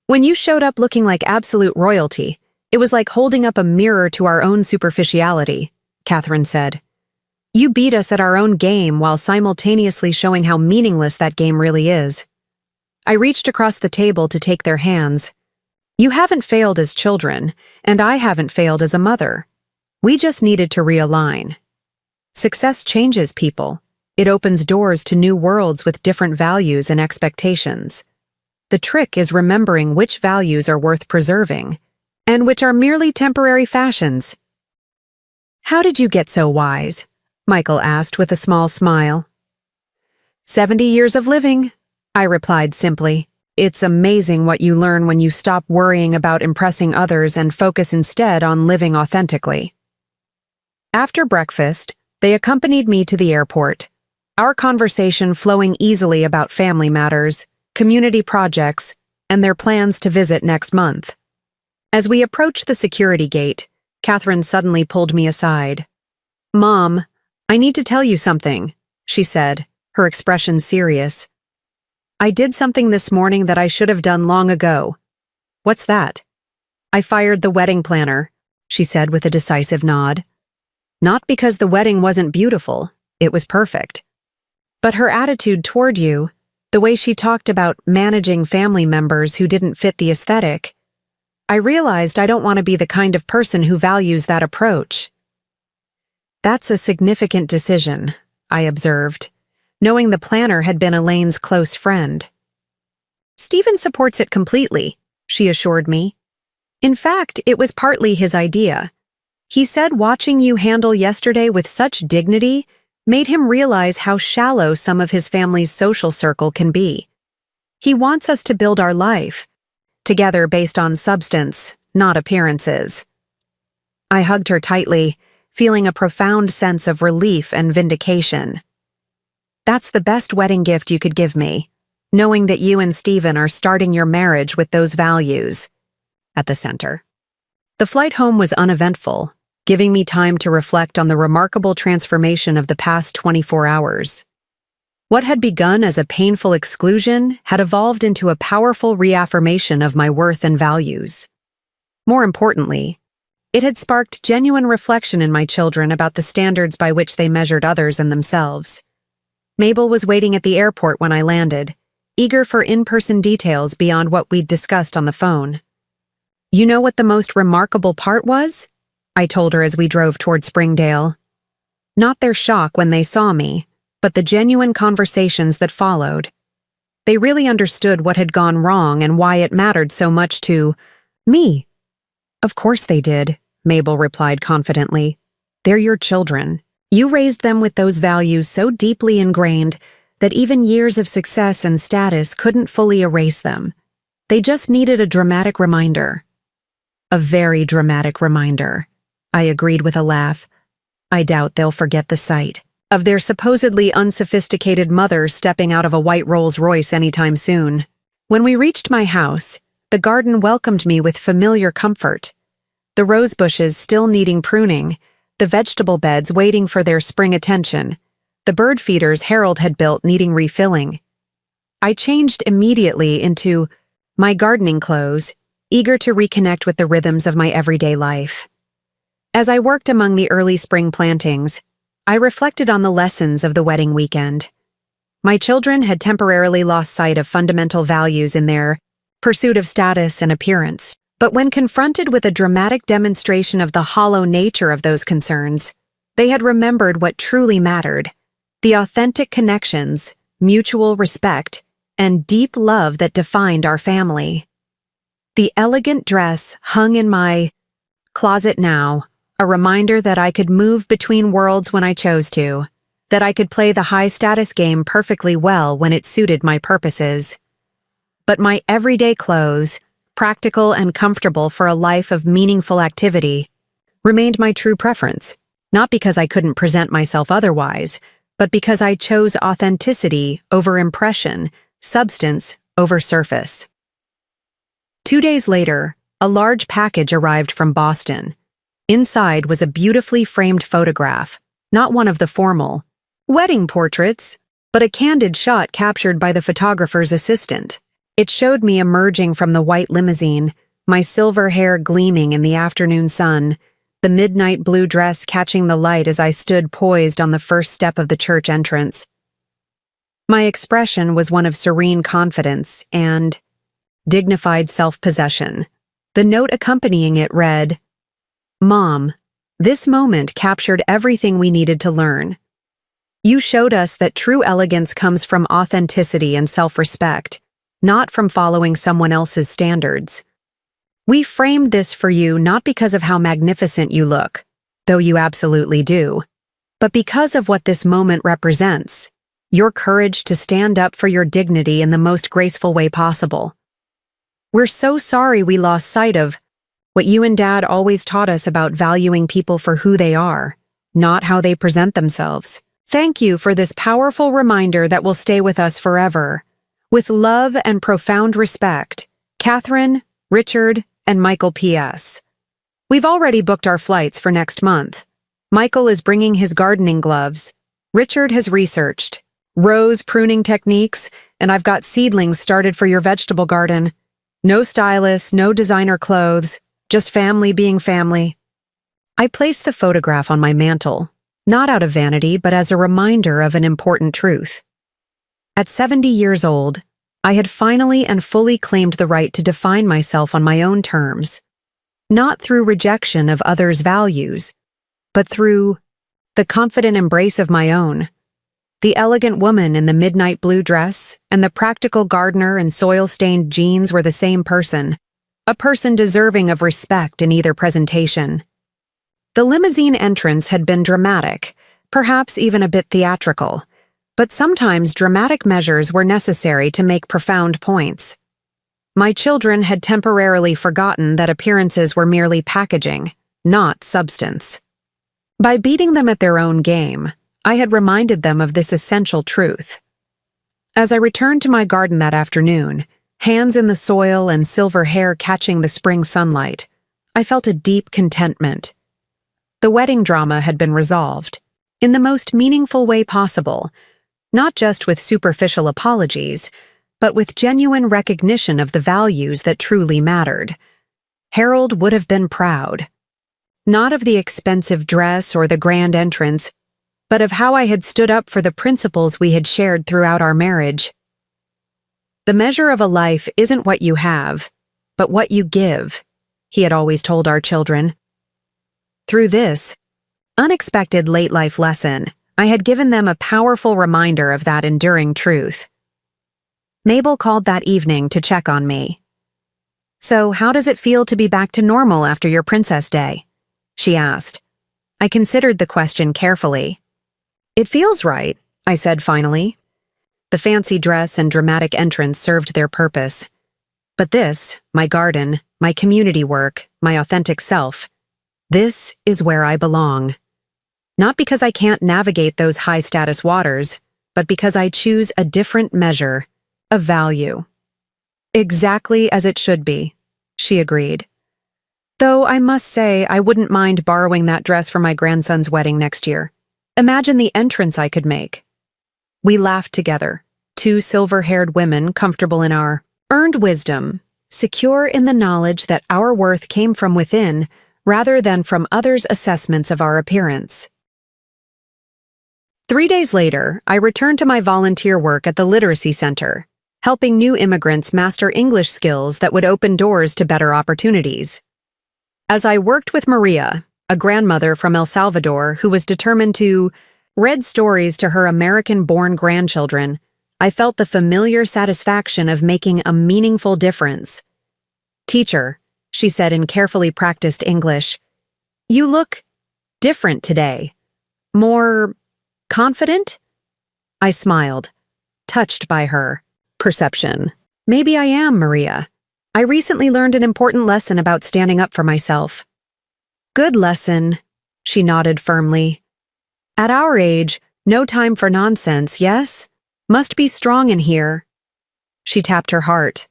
When you showed up looking like absolute royalty, it was like holding up a mirror to our own superficiality, Catherine said. You beat us at our own game while simultaneously showing how meaningless that game really is. I reached across the table to take their hands. You haven't failed as children, and I haven't failed as a mother. We just needed to realign. Success changes people. It opens doors to new worlds with different values and expectations. The trick is remembering which values are worth preserving, and which are merely temporary fashions. How did you get so wise? Michael asked with a small smile. 70 years of living, I replied simply. It's amazing what you learn when you stop worrying about impressing others and focus instead on living authentically. After breakfast, they accompanied me to the airport, our conversation flowing easily about family matters, community projects, and their plans to visit next month. As we approached the security gate, Catherine suddenly pulled me aside. Mom, I need to tell you something, she said, her expression serious. I did something this morning that I should have done long ago. What's that? I fired the wedding planner, she said with a decisive nod. Not because the wedding wasn't beautiful, it was perfect. But her attitude toward you, the way she talked about managing family members who didn't fit the aesthetic, I realized I don't want to be the kind of person who values that approach. That's a significant decision, I observed, knowing the planner had been Elaine's close friend. Stephen supports it completely, she assured me. In fact, it was partly his idea. He said watching you handle yesterday with such dignity made him realize how shallow some of his family's social circle can be. He wants us to build our life, together based on substance, not appearances. I hugged her tightly, feeling a profound sense of relief and vindication. That's the best wedding gift you could give me, knowing that you and Stephen are starting your marriage with those values at the center. The flight home was uneventful, giving me time to reflect on the remarkable transformation of the past 24 hours. What had begun as a painful exclusion had evolved into a powerful reaffirmation of my worth and values. More importantly, it had sparked genuine reflection in my children about the standards by which they measured others and themselves. Mabel was waiting at the airport when I landed, eager for in-person details beyond what we'd discussed on the phone. "You know what the most remarkable part was?" I told her as we drove toward Springdale. Not their shock when they saw me, but the genuine conversations that followed. They really understood what had gone wrong and why it mattered so much to me. "Of course they did," Mabel replied confidently. "They're your children. You raised them with those values so deeply ingrained that even years of success and status couldn't fully erase them. They just needed a dramatic reminder." "A very dramatic reminder," I agreed with a laugh. "I doubt they'll forget the sight of their supposedly unsophisticated mother stepping out of a white Rolls-Royce anytime soon." When we reached my house, the garden welcomed me with familiar comfort. The rose bushes still needing pruning, the vegetable beds waiting for their spring attention, the bird feeders Harold had built needing refilling. I changed immediately into my gardening clothes, eager to reconnect with the rhythms of my everyday life. As I worked among the early spring plantings, I reflected on the lessons of the wedding weekend. My children had temporarily lost sight of fundamental values in their pursuit of status and appearance. But when confronted with a dramatic demonstration of the hollow nature of those concerns, they had remembered what truly mattered: the authentic connections, mutual respect, and deep love that defined our family. The elegant dress hung in my closet now, a reminder that I could move between worlds when I chose to, that I could play the high-status game perfectly well when it suited my purposes. But my everyday clothes, practical and comfortable for a life of meaningful activity, remained my true preference, not because I couldn't present myself otherwise, but because I chose authenticity over impression, substance over surface. 2 days later, a large package arrived from Boston. Inside was a beautifully framed photograph, not one of the formal wedding portraits, but a candid shot captured by the photographer's assistant. It showed me emerging from the white limousine, my silver hair gleaming in the afternoon sun, the midnight blue dress catching the light as I stood poised on the first step of the church entrance. My expression was one of serene confidence and dignified self-possession. The note accompanying it read, "Mom, this moment captured everything we needed to learn. You showed us that true elegance comes from authenticity and self-respect, not from following someone else's standards. We framed this for you not because of how magnificent you look, though you absolutely do, but because of what this moment represents, your courage to stand up for your dignity in the most graceful way possible. We're so sorry we lost sight of what you and Dad always taught us about valuing people for who they are, not how they present themselves. Thank you for this powerful reminder that will stay with us forever. With love and profound respect, Catherine, Richard, and Michael P.S. We've already booked our flights for next month. Michael is bringing his gardening gloves. Richard has researched rose pruning techniques, and I've got seedlings started for your vegetable garden. No stylists, no designer clothes, just family being family." I placed the photograph on my mantle, not out of vanity, but as a reminder of an important truth. At 70 years old, I had finally and fully claimed the right to define myself on my own terms, not through rejection of others' values, but through the confident embrace of my own. The elegant woman in the midnight blue dress and the practical gardener in soil-stained jeans were the same person, a person deserving of respect in either presentation. The limousine entrance had been dramatic, perhaps even a bit theatrical, but sometimes dramatic measures were necessary to make profound points. My children had temporarily forgotten that appearances were merely packaging, not substance. By beating them at their own game, I had reminded them of this essential truth. As I returned to my garden that afternoon, hands in the soil and silver hair catching the spring sunlight, I felt a deep contentment. The wedding drama had been resolved, in the most meaningful way possible, not just with superficial apologies, but with genuine recognition of the values that truly mattered. Harold would have been proud. Not of the expensive dress or the grand entrance, but of how I had stood up for the principles we had shared throughout our marriage. The measure of a life isn't what you have, but what you give, he had always told our children. Through this unexpected late-life lesson, I had given them a powerful reminder of that enduring truth. Mabel called that evening to check on me. "So, how does it feel to be back to normal after your Princess Day?" she asked. I considered the question carefully. "It feels right," I said finally. The fancy dress and dramatic entrance served their purpose. But this, my garden, my community work, my authentic self, this is where I belong. Not because I can't navigate those high-status waters, but because I choose a different measure, a value. "Exactly as it should be," she agreed. "Though I must say I wouldn't mind borrowing that dress for my grandson's wedding next year. Imagine the entrance I could make." We laughed together, two silver-haired women comfortable in our earned wisdom, secure in the knowledge that our worth came from within rather than from others' assessments of our appearance. 3 days later, I returned to my volunteer work at the Literacy Center, helping new immigrants master English skills that would open doors to better opportunities. As I worked with Maria, a grandmother from El Salvador who was determined to read stories to her American-born grandchildren, I felt the familiar satisfaction of making a meaningful difference. "Teacher," she said in carefully practiced English, "you look different today. More confident?" I smiled, touched by her perception. "Maybe I am, Maria. I recently learned an important lesson about standing up for myself." "Good lesson," she nodded firmly. "At our age, no time for nonsense, yes? Must be strong in here." She tapped her heart.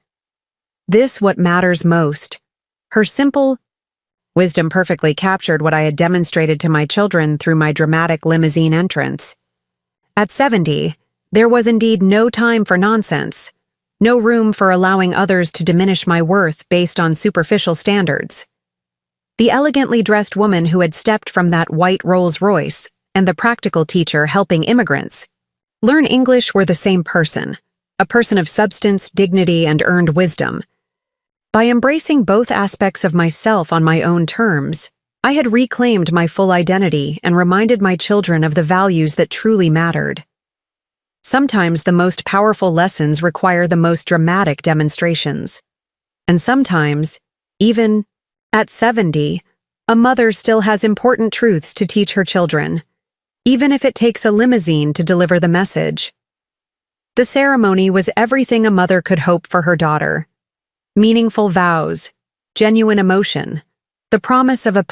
This what matters most. Her simple wisdom perfectly captured what I had demonstrated to my children through my dramatic limousine entrance. At 70, there was indeed no time for nonsense, no room for allowing others to diminish my worth based on superficial standards. The elegantly dressed woman who had stepped from that white Rolls-Royce and the practical teacher helping immigrants learn English were the same person, a person of substance, dignity, and earned wisdom. By embracing both aspects of myself on my own terms, I had reclaimed my full identity and reminded my children of the values that truly mattered. Sometimes the most powerful lessons require the most dramatic demonstrations. And sometimes, even at 70, a mother still has important truths to teach her children, even if it takes a limousine to deliver the message. The ceremony was everything a mother could hope for her daughter. Meaningful vows, genuine emotion, the promise of a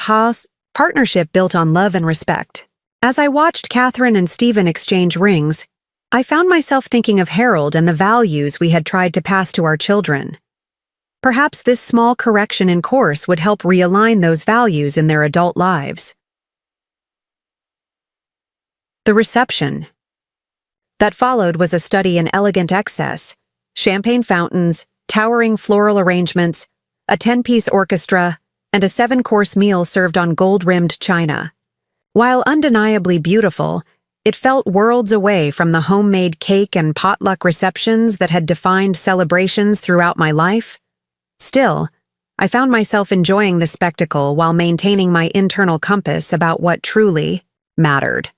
partnership built on love and respect. As I watched Catherine and Stephen exchange rings, I found myself thinking of Harold and the values we had tried to pass to our children. Perhaps this small correction in course would help realign those values in their adult lives. The reception that followed was a study in elegant excess: champagne fountains, towering floral arrangements, a 10-piece orchestra, and a 7-course meal served on gold-rimmed china. While undeniably beautiful, it felt worlds away from the homemade cake and potluck receptions that had defined celebrations throughout my life. Still, I found myself enjoying the spectacle while maintaining my internal compass about what truly mattered.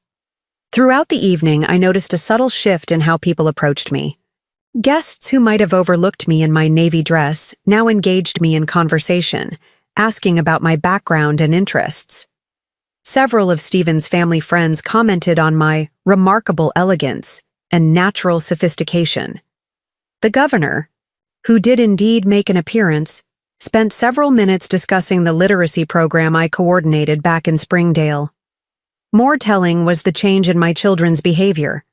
Throughout the evening, I noticed a subtle shift in how people approached me. Guests who might have overlooked me in my navy dress now engaged me in conversation, asking about my background and interests. Several of Stephen's family friends commented on my remarkable elegance and natural sophistication. The governor, who did indeed make an appearance, spent several minutes discussing the literacy program I coordinated back in Springdale. More telling was the change in my children's behavior.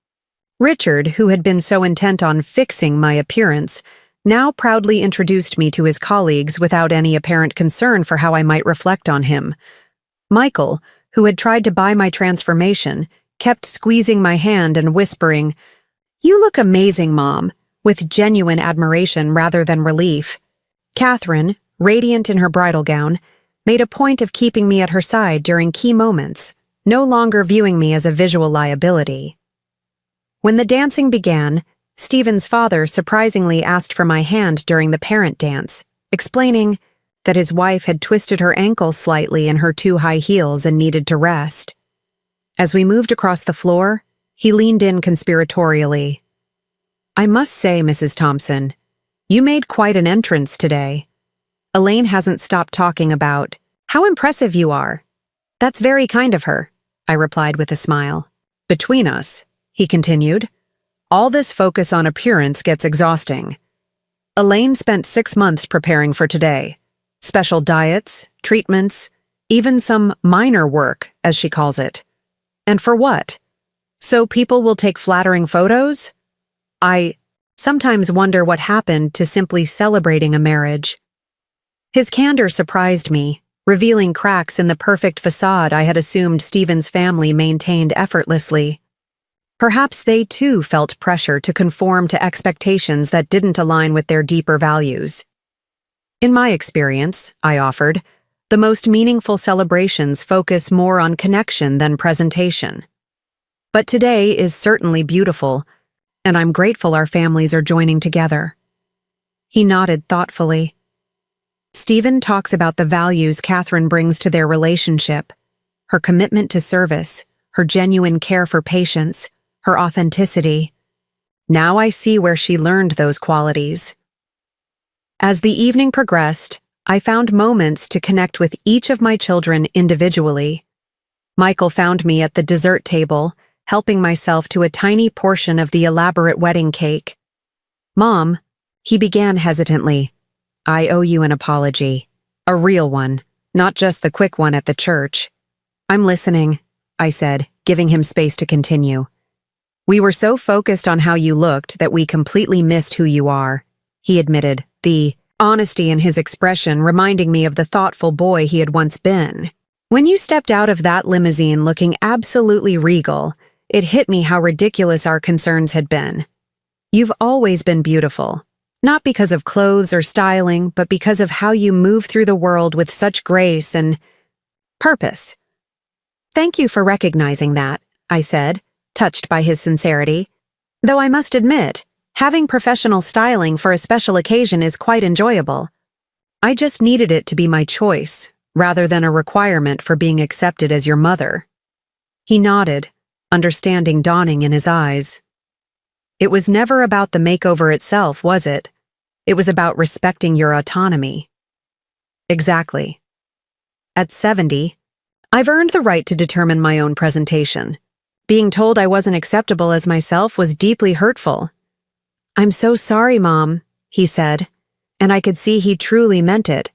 Richard, who had been so intent on fixing my appearance, now proudly introduced me to his colleagues without any apparent concern for how I might reflect on him. Michael, who had tried to buy my transformation, kept squeezing my hand and whispering, "You look amazing, Mom," with genuine admiration rather than relief. Catherine, radiant in her bridal gown, made a point of keeping me at her side during key moments, no longer viewing me as a visual liability. When the dancing began, Stephen's father surprisingly asked for my hand during the parent dance, explaining that his wife had twisted her ankle slightly in her too high heels and needed to rest. As we moved across the floor, he leaned in conspiratorially. "I must say, Mrs. Thompson, you made quite an entrance today. Elaine hasn't stopped talking about how impressive you are." "That's very kind of her," I replied with a smile. "Between us," he continued, "all this focus on appearance gets exhausting. Elaine spent 6 months preparing for today. Special diets, treatments, even some minor work, as she calls it. And for what? So people will take flattering photos? I sometimes wonder what happened to simply celebrating a marriage." His candor surprised me, revealing cracks in the perfect facade I had assumed Stephen's family maintained effortlessly. Perhaps they too felt pressure to conform to expectations that didn't align with their deeper values. "In my experience," I offered, "the most meaningful celebrations focus more on connection than presentation. But today is certainly beautiful, and I'm grateful our families are joining together." He nodded thoughtfully. "Stephen talks about the values Catherine brings to their relationship, her commitment to service, her genuine care for patients, her authenticity. Now I see where she learned those qualities." As the evening progressed, I found moments to connect with each of my children individually. Michael found me at the dessert table, helping myself to a tiny portion of the elaborate wedding cake. "Mom," he began hesitantly, "I owe you an apology. A real one, not just the quick one at the church." "I'm listening," I said, giving him space to continue. "We were so focused on how you looked that we completely missed who you are," he admitted, the honesty in his expression reminding me of the thoughtful boy he had once been. "When you stepped out of that limousine looking absolutely regal, it hit me how ridiculous our concerns had been. You've always been beautiful, not because of clothes or styling, but because of how you move through the world with such grace and purpose." "Thank you for recognizing that," I said, touched by his sincerity. "Though I must admit, having professional styling for a special occasion is quite enjoyable. I just needed it to be my choice, rather than a requirement for being accepted as your mother." He nodded, understanding dawning in his eyes. "It was never about the makeover itself, was it? It was about respecting your autonomy." "Exactly. At 70, I've earned the right to determine my own presentation. Being told I wasn't acceptable as myself was deeply hurtful." "I'm so sorry, Mom," he said, and I could see he truly meant it.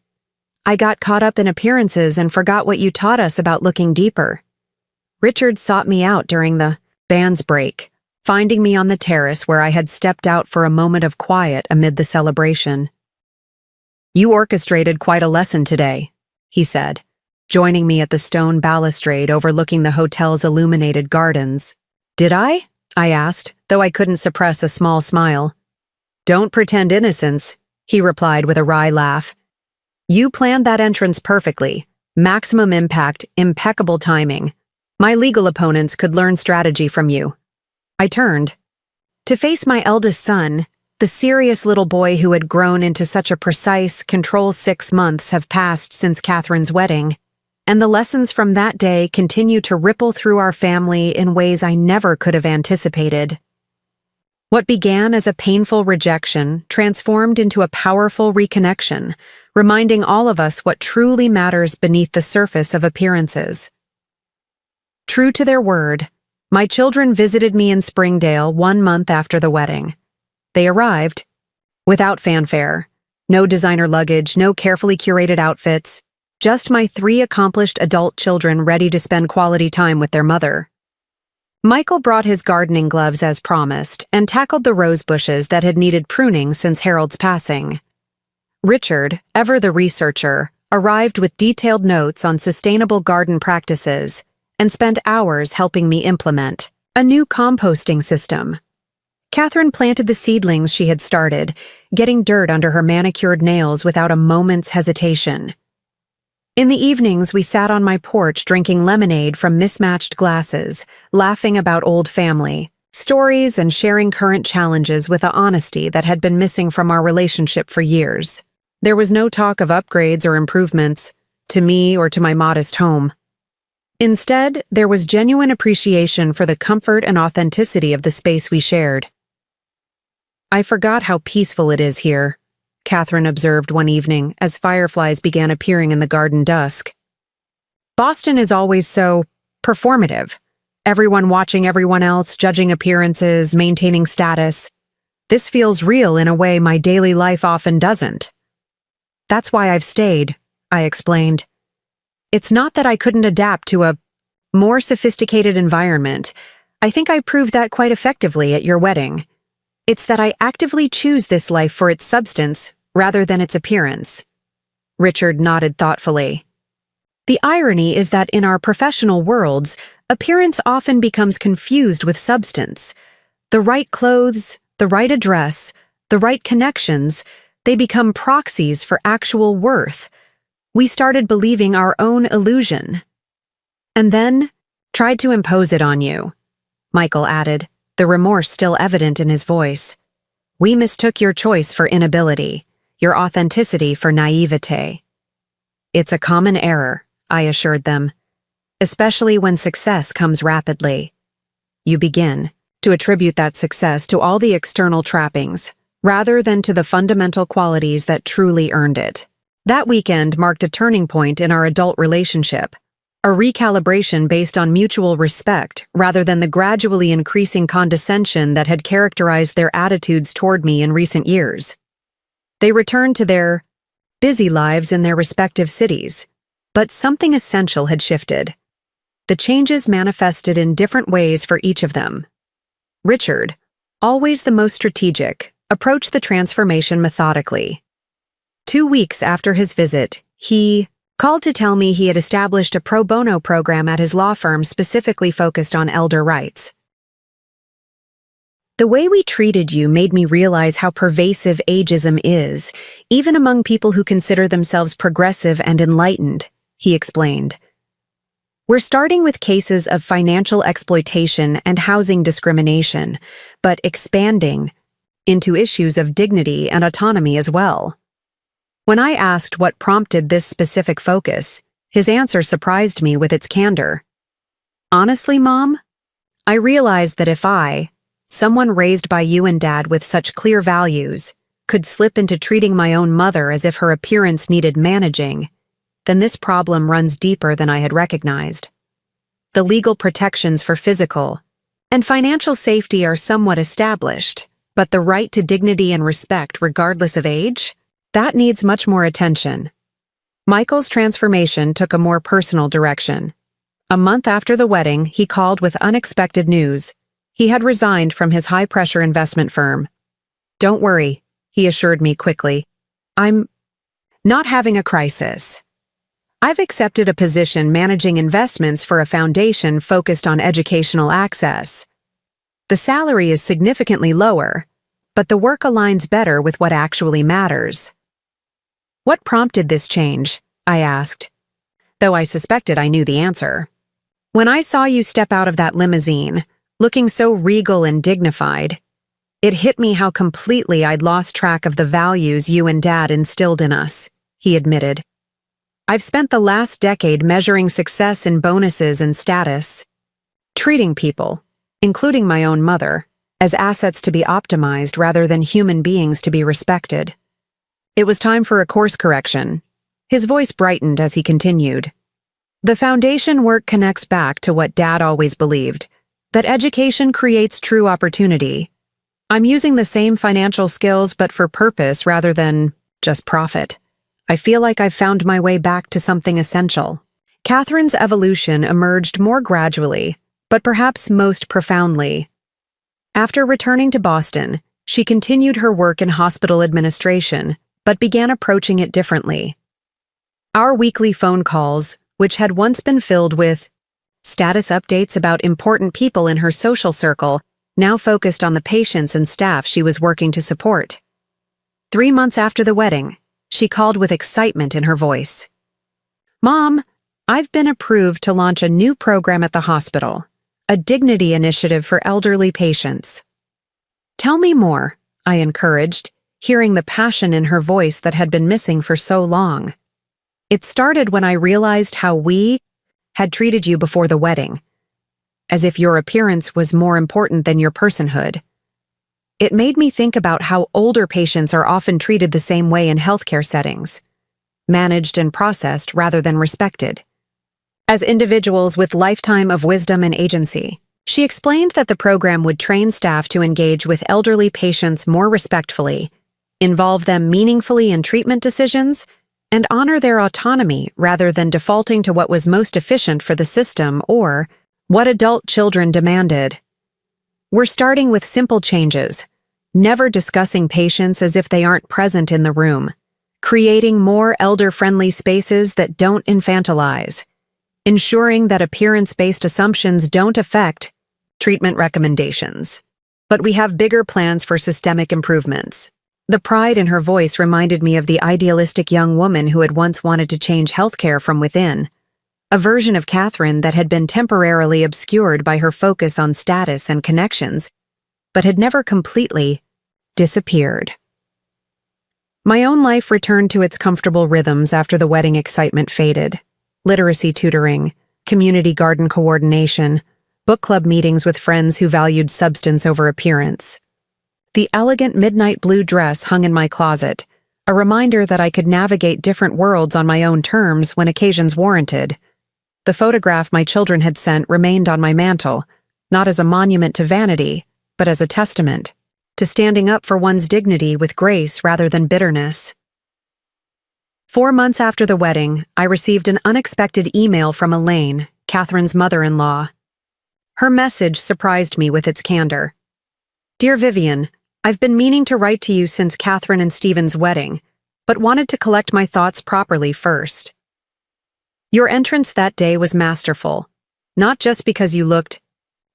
"I got caught up in appearances and forgot what you taught us about looking deeper." Richard sought me out during the band's break, finding me on the terrace where I had stepped out for a moment of quiet amid the celebration. "You orchestrated quite a lesson today," he said, joining me at the stone balustrade overlooking the hotel's illuminated gardens. "Did I?" I asked, though I couldn't suppress a small smile. "Don't pretend innocence," he replied with a wry laugh. "You planned that entrance perfectly. Maximum impact, impeccable timing. My legal opponents could learn strategy from you." I turned to face my eldest son. The serious little boy who had grown into such a precise, control 6 months have passed since Catherine's wedding, and the lessons from that day continue to ripple through our family in ways I never could have anticipated. What began as a painful rejection transformed into a powerful reconnection, reminding all of us what truly matters beneath the surface of appearances. True to their word, my children visited me in Springdale 1 month after the wedding. They arrived without fanfare, no designer luggage, no carefully curated outfits, just my 3 accomplished adult children ready to spend quality time with their mother. Michael brought his gardening gloves as promised and tackled the rose bushes that had needed pruning since Harold's passing. Richard, ever the researcher, arrived with detailed notes on sustainable garden practices, and spent hours helping me implement a new composting system. Catherine planted the seedlings she had started, getting dirt under her manicured nails without a moment's hesitation. In the evenings, we sat on my porch drinking lemonade from mismatched glasses, laughing about old family stories and sharing current challenges with a honesty that had been missing from our relationship for years. There was no talk of upgrades or improvements, to me or to my modest home. Instead, there was genuine appreciation for the comfort and authenticity of the space we shared. "I forgot how peaceful it is here," Catherine observed one evening as fireflies began appearing in the garden dusk. "Boston is always so performative. Everyone watching everyone else, judging appearances, maintaining status. This feels real in a way my daily life often doesn't." "That's why I've stayed," I explained. "It's not that I couldn't adapt to a more sophisticated environment. I think I proved that quite effectively at your wedding. It's that I actively choose this life for its substance rather than its appearance." Richard nodded thoughtfully. "The irony is that in our professional worlds, appearance often becomes confused with substance. The right clothes, the right address, the right connections, they become proxies for actual worth. We started believing our own illusion. And then tried to impose it on you," Michael added, the remorse still evident in his voice. "We mistook your choice for inability, your authenticity for naivete." "It's a common error," I assured them, "especially when success comes rapidly. You begin to attribute that success to all the external trappings, rather than to the fundamental qualities that truly earned it." That weekend marked a turning point in our adult relationship, a recalibration based on mutual respect rather than the gradually increasing condescension that had characterized their attitudes toward me in recent years. They returned to their busy lives in their respective cities, but something essential had shifted. The changes manifested in different ways for each of them. Richard, always the most strategic, approached the transformation methodically. 2 weeks after his visit, he called to tell me he had established a pro bono program at his law firm specifically focused on elder rights. "The way we treated you made me realize how pervasive ageism is, even among people who consider themselves progressive and enlightened," he explained. "We're starting with cases of financial exploitation and housing discrimination, but expanding into issues of dignity and autonomy as well." When I asked what prompted this specific focus, his answer surprised me with its candor. "Honestly, Mom, I realized that if I, someone raised by you and Dad with such clear values, could slip into treating my own mother as if her appearance needed managing, then this problem runs deeper than I had recognized. The legal protections for physical and financial safety are somewhat established, but the right to dignity and respect regardless of age? That needs much more attention." Michael's transformation took a more personal direction. A month after the wedding, he called with unexpected news. He had resigned from his high-pressure investment firm. "Don't worry," he assured me quickly. "I'm not having a crisis. I've accepted a position managing investments for a foundation focused on educational access. The salary is significantly lower, but the work aligns better with what actually matters." "What prompted this change?" I asked, though I suspected I knew the answer. "When I saw you step out of that limousine, looking so regal and dignified, it hit me how completely I'd lost track of the values you and Dad instilled in us," he admitted. "I've spent the last decade measuring success in bonuses and status, treating people, including my own mother, as assets to be optimized rather than human beings to be respected. It was time for a course correction." His voice brightened as he continued. "The foundation work connects back to what Dad always believed, that education creates true opportunity. I'm using the same financial skills but for purpose rather than just profit. I feel like I've found my way back to something essential." Catherine's evolution emerged more gradually, but perhaps most profoundly. After returning to Boston, she continued her work in hospital administration, but began approaching it differently. Our weekly phone calls, which had once been filled with status updates about important people in her social circle, now focused on the patients and staff she was working to support. 3 months after the wedding, she called with excitement in her voice. "Mom, I've been approved to launch a new program at the hospital, a dignity initiative for elderly patients." "Tell me more," I encouraged, hearing the passion in her voice that had been missing for so long. "It started when I realized how we had treated you before the wedding, as if your appearance was more important than your personhood. It made me think about how older patients are often treated the same way in healthcare settings, managed and processed rather than respected, as individuals with lifetime of wisdom and agency." She explained that the program would train staff to engage with elderly patients more respectfully, involve them meaningfully in treatment decisions, and honor their autonomy rather than defaulting to what was most efficient for the system or what adult children demanded. "We're starting with simple changes, never discussing patients as if they aren't present in the room, creating more elder-friendly spaces that don't infantilize, ensuring that appearance-based assumptions don't affect treatment recommendations. But we have bigger plans for systemic improvements." The pride in her voice reminded me of the idealistic young woman who had once wanted to change healthcare from within, a version of Catherine that had been temporarily obscured by her focus on status and connections, but had never completely disappeared. My own life returned to its comfortable rhythms after the wedding excitement faded. Literacy tutoring, community garden coordination, book club meetings with friends who valued substance over appearance. The elegant midnight blue dress hung in my closet, a reminder that I could navigate different worlds on my own terms when occasions warranted. The photograph my children had sent remained on my mantle, not as a monument to vanity, but as a testament to standing up for one's dignity with grace rather than bitterness. 4 months after the wedding, I received an unexpected email from Elaine, Catherine's mother-in-law. Her message surprised me with its candor. "Dear Vivian, I've been meaning to write to you since Catherine and Stephen's wedding, but wanted to collect my thoughts properly first. Your entrance that day was masterful, not just because you looked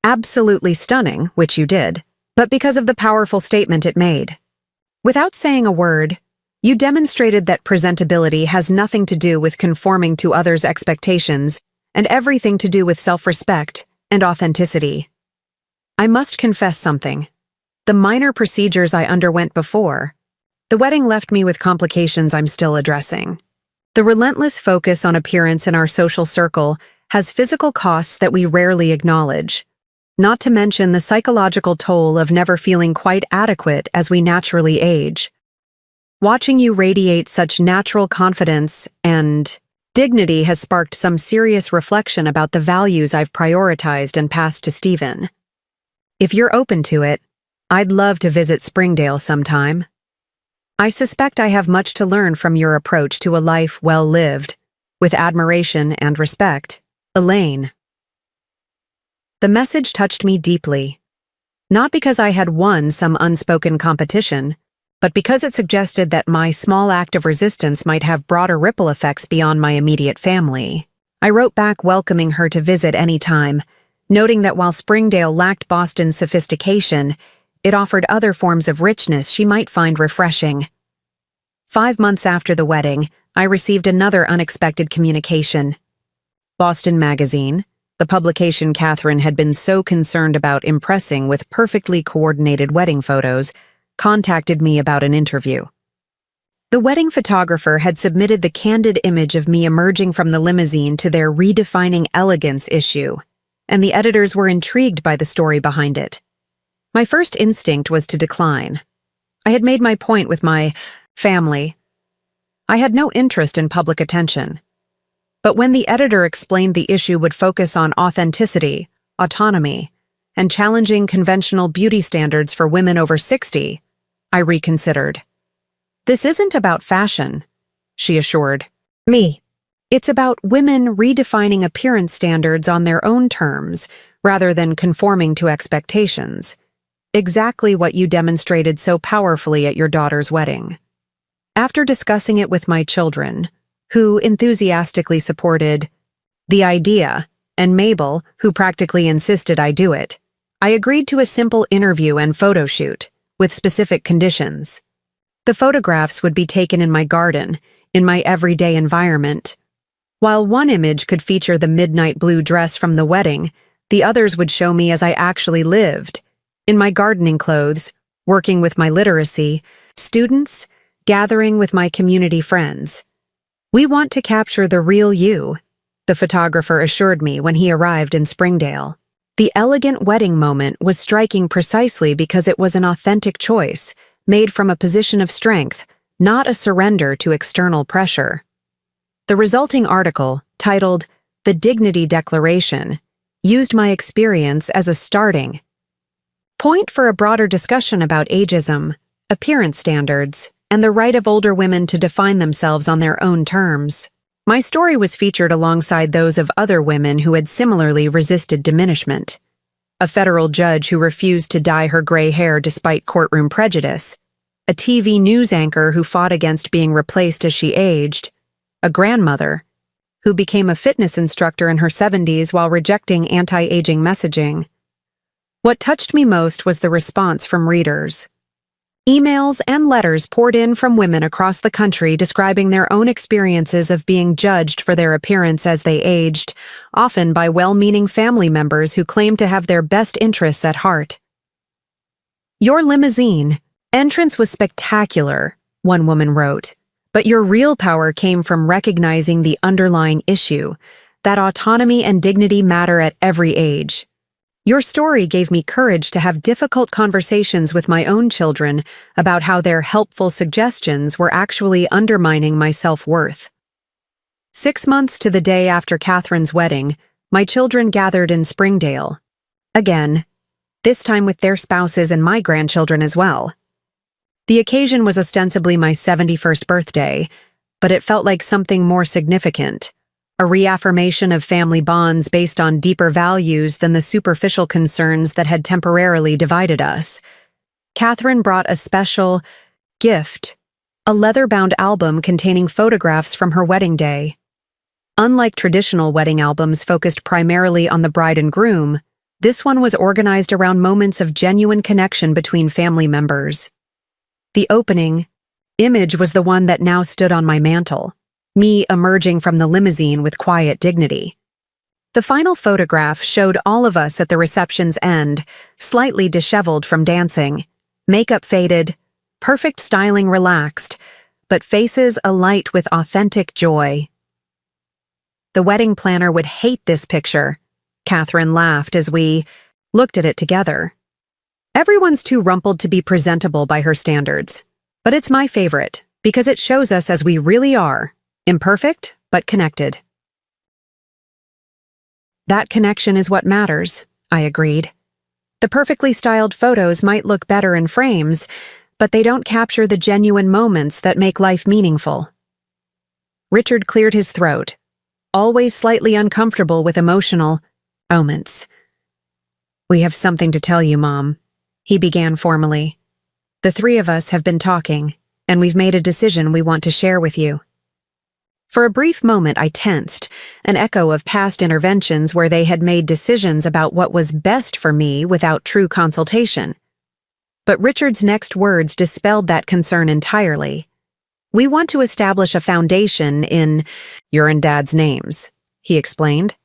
absolutely stunning, which you did, but because of the powerful statement it made. Without saying a word, you demonstrated that presentability has nothing to do with conforming to others' expectations and everything to do with self-respect and authenticity. I must confess something. The minor procedures I underwent before the wedding left me with complications I'm still addressing. The relentless focus on appearance in our social circle has physical costs that we rarely acknowledge, not to mention the psychological toll of never feeling quite adequate as we naturally age. Watching you radiate such natural confidence and dignity has sparked some serious reflection about the values I've prioritized and passed to Stephen. If you're open to it, I'd love to visit Springdale sometime. I suspect I have much to learn from your approach to a life well lived, with admiration and respect. Elaine." The message touched me deeply, not because I had won some unspoken competition, but because it suggested that my small act of resistance might have broader ripple effects beyond my immediate family. I wrote back welcoming her to visit any time, noting that while Springdale lacked Boston's sophistication, it offered other forms of richness she might find refreshing. 5 months after the wedding, I received another unexpected communication. Boston Magazine, the publication Catherine had been so concerned about impressing with perfectly coordinated wedding photos, contacted me about an interview. The wedding photographer had submitted the candid image of me emerging from the limousine to their Redefining Elegance issue, and the editors were intrigued by the story behind it. My first instinct was to decline. I had made my point with my family. I had no interest in public attention. But when the editor explained the issue would focus on authenticity, autonomy, and challenging conventional beauty standards for women over 60, I reconsidered. "This isn't about fashion," she assured me. "It's about women redefining appearance standards on their own terms rather than conforming to expectations. Exactly what you demonstrated so powerfully at your daughter's wedding." After discussing it with my children, who enthusiastically supported the idea, and Mabel, who practically insisted I do it. I agreed to a simple interview and photo shoot, with specific conditions. The photographs would be taken in my garden, in my everyday environment. While one image could feature the midnight blue dress from the wedding, the others would show me as I actually lived, in my gardening clothes, working with my literacy, students, gathering with my community friends. We want to capture the real you, the photographer assured me when he arrived in Springdale. The elegant wedding moment was striking precisely because it was an authentic choice, made from a position of strength, not a surrender to external pressure. The resulting article, titled The Dignity Declaration, used my experience as a starting point for a broader discussion about ageism, appearance standards, and the right of older women to define themselves on their own terms. My story was featured alongside those of other women who had similarly resisted diminishment. A federal judge who refused to dye her gray hair despite courtroom prejudice, a TV news anchor who fought against being replaced as she aged, a grandmother who became a fitness instructor in her 70s while rejecting anti-aging messaging. What touched me most was the response from readers. Emails and letters poured in from women across the country describing their own experiences of being judged for their appearance as they aged, often by well-meaning family members who claimed to have their best interests at heart. Your limousine entrance was spectacular, one woman wrote, but your real power came from recognizing the underlying issue, that autonomy and dignity matter at every age. Your story gave me courage to have difficult conversations with my own children about how their helpful suggestions were actually undermining my self-worth. 6 months to the day after Catherine's wedding, my children gathered in Springdale. Again, this time with their spouses and my grandchildren as well. The occasion was ostensibly my 71st birthday, but it felt like something more significant. A reaffirmation of family bonds based on deeper values than the superficial concerns that had temporarily divided us. Catherine brought a special gift, a leather-bound album containing photographs from her wedding day. Unlike traditional wedding albums focused primarily on the bride and groom, this one was organized around moments of genuine connection between family members. The opening image was the one that now stood on my mantle. Me emerging from the limousine with quiet dignity. The final photograph showed all of us at the reception's end, slightly disheveled from dancing, makeup faded, perfect styling relaxed, but faces alight with authentic joy. The wedding planner would hate this picture, Catherine laughed as we looked at it together. Everyone's too rumpled to be presentable by her standards, but it's my favorite because it shows us as we really are. Imperfect, but connected. That connection is what matters, I agreed. The perfectly styled photos might look better in frames, but they don't capture the genuine moments that make life meaningful. Richard cleared his throat, always slightly uncomfortable with emotional moments. We have something to tell you, Mom, he began formally. The three of us have been talking, and we've made a decision we want to share with you. For a brief moment I tensed, an echo of past interventions where they had made decisions about what was best for me without true consultation. But Richard's next words dispelled that concern entirely. We want to establish a foundation in your and Dad's names, he explained.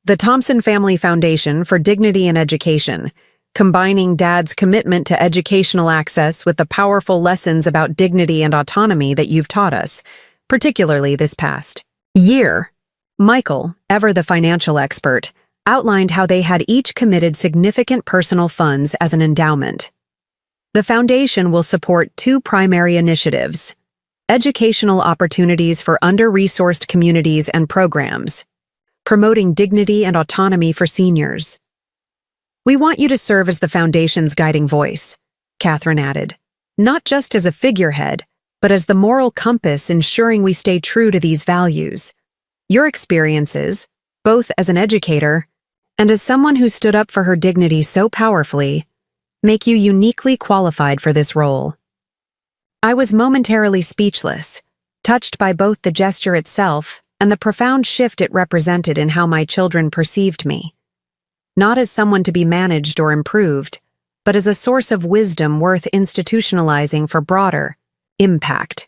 The Thompson Family Foundation for Dignity and Education, combining Dad's commitment to educational access with the powerful lessons about dignity and autonomy that you've taught us, particularly this past year. Michael, ever the financial expert, outlined how they had each committed significant personal funds as an endowment. The foundation will support 2 primary initiatives: educational opportunities for under-resourced communities and programs, promoting dignity and autonomy for seniors. We want you to serve as the foundation's guiding voice, Catherine added, not just as a figurehead, but as the moral compass ensuring we stay true to these values. Your experiences, both as an educator and as someone who stood up for her dignity so powerfully, make you uniquely qualified for this role. I was momentarily speechless, touched by both the gesture itself and the profound shift it represented in how my children perceived me. Not as someone to be managed or improved, but as a source of wisdom worth institutionalizing for broader impact.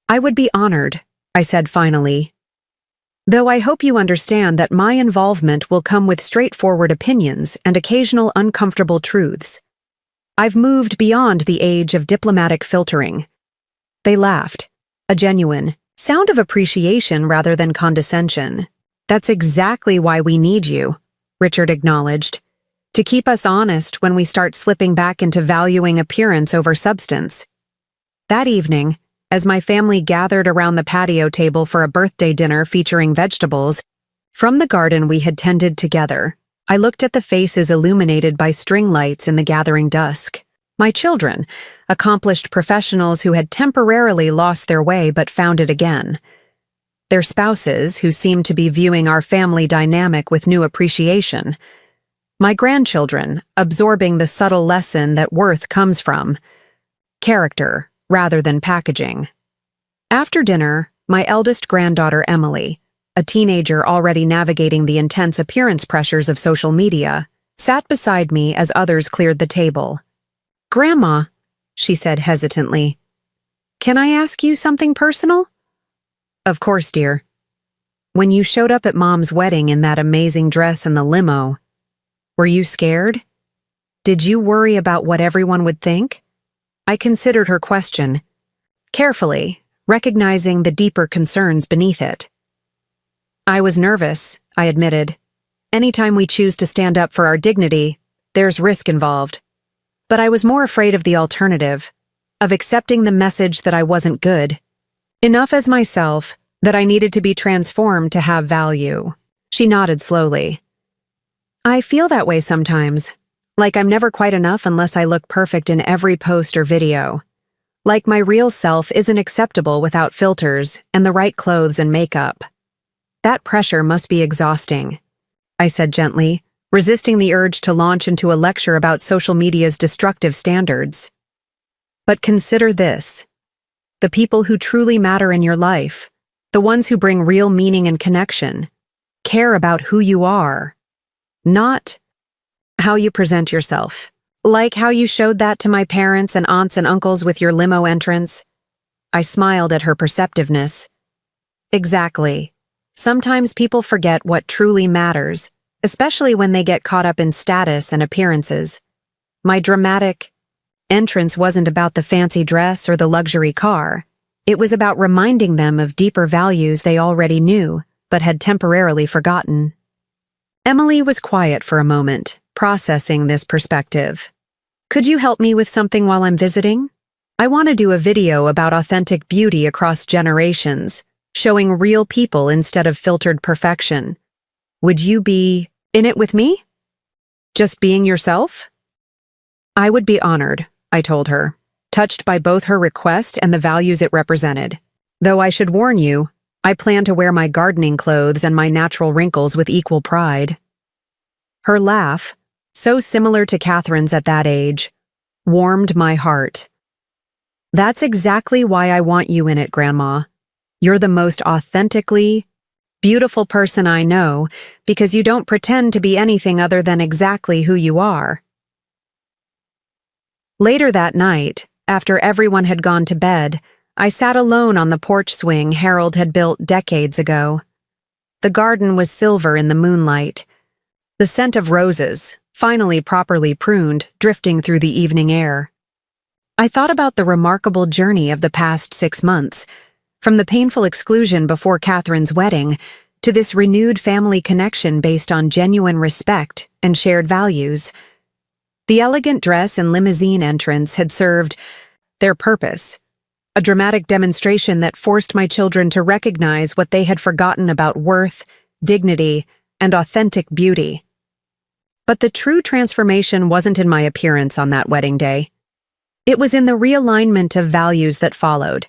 "I would be honored," I said finally. "Though I hope you understand that my involvement will come with straightforward opinions and occasional uncomfortable truths. I've moved beyond the age of diplomatic filtering." They laughed, a genuine sound of appreciation rather than condescension. "That's exactly why we need you," Richard acknowledged, "to keep us honest when we start slipping back into valuing appearance over substance." That evening, as my family gathered around the patio table for a birthday dinner featuring vegetables from the garden we had tended together, I looked at the faces illuminated by string lights in the gathering dusk. My children, accomplished professionals who had temporarily lost their way but found it again. Their spouses, who seemed to be viewing our family dynamic with new appreciation. My grandchildren, absorbing the subtle lesson that worth comes from character rather than packaging. After dinner, my eldest granddaughter Emily, a teenager already navigating the intense appearance pressures of social media, sat beside me as others cleared the table. "Grandma," she said hesitantly, "can I ask you something personal?" "Of course, dear." "When you showed up at Mom's wedding in that amazing dress and the limo, were you scared? Did you worry about what everyone would think?" I considered her question, carefully, recognizing the deeper concerns beneath it. "I was nervous," I admitted. "Anytime we choose to stand up for our dignity, there's risk involved. But I was more afraid of the alternative, of accepting the message that I wasn't good enough as myself, that I needed to be transformed to have value." She nodded slowly. "I feel that way sometimes, like I'm never quite enough unless I look perfect in every post or video. Like my real self isn't acceptable without filters and the right clothes and makeup. That pressure must be exhausting," I said gently, resisting the urge to launch into a lecture about social media's destructive standards. "But consider this. The people who truly matter in your life, the ones who bring real meaning and connection, care about who you are, not how you present yourself. Like how you showed that to my parents and aunts and uncles with your limo entrance." I smiled at her perceptiveness. "Exactly. Sometimes people forget what truly matters, especially when they get caught up in status and appearances. My dramatic entrance wasn't about the fancy dress or the luxury car. It was about reminding them of deeper values they already knew, but had temporarily forgotten." Emily was quiet for a moment, processing this perspective. "Could you help me with something while I'm visiting? I want to do a video about authentic beauty across generations, showing real people instead of filtered perfection. Would you be in it with me? Just being yourself?" "I would be honored," I told her, touched by both her request and the values it represented. "Though I should warn you, I plan to wear my gardening clothes and my natural wrinkles with equal pride." Her laugh, so similar to Catherine's at that age, warmed my heart. "That's exactly why I want you in it, Grandma. You're the most authentically beautiful person I know because you don't pretend to be anything other than exactly who you are." Later that night, after everyone had gone to bed, I sat alone on the porch swing Harold had built decades ago. The garden was silver in the moonlight, the scent of roses, finally properly pruned, drifting through the evening air. I thought about the remarkable journey of the past 6 months, from the painful exclusion before Catherine's wedding to this renewed family connection based on genuine respect and shared values. The elegant dress and limousine entrance had served their purpose, a dramatic demonstration that forced my children to recognize what they had forgotten about worth, dignity, and authentic beauty. But the true transformation wasn't in my appearance on that wedding day. It was in the realignment of values that followed.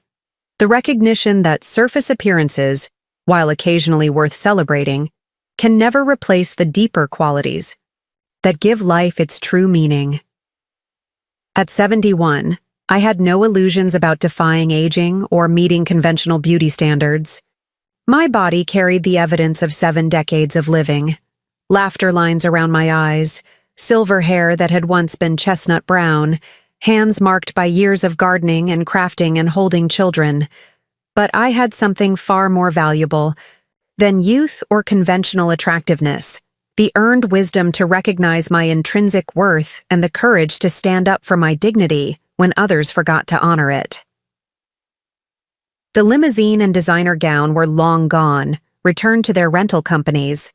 The recognition that surface appearances, while occasionally worth celebrating, can never replace the deeper qualities that give life its true meaning. At 71, I had no illusions about defying aging or meeting conventional beauty standards. My body carried the evidence of 7 decades of living. Laughter lines around my eyes, silver hair that had once been chestnut brown, hands marked by years of gardening and crafting and holding children. But I had something far more valuable than youth or conventional attractiveness, the earned wisdom to recognize my intrinsic worth and the courage to stand up for my dignity when others forgot to honor it. The limousine and designer gown were long gone, returned to their rental companies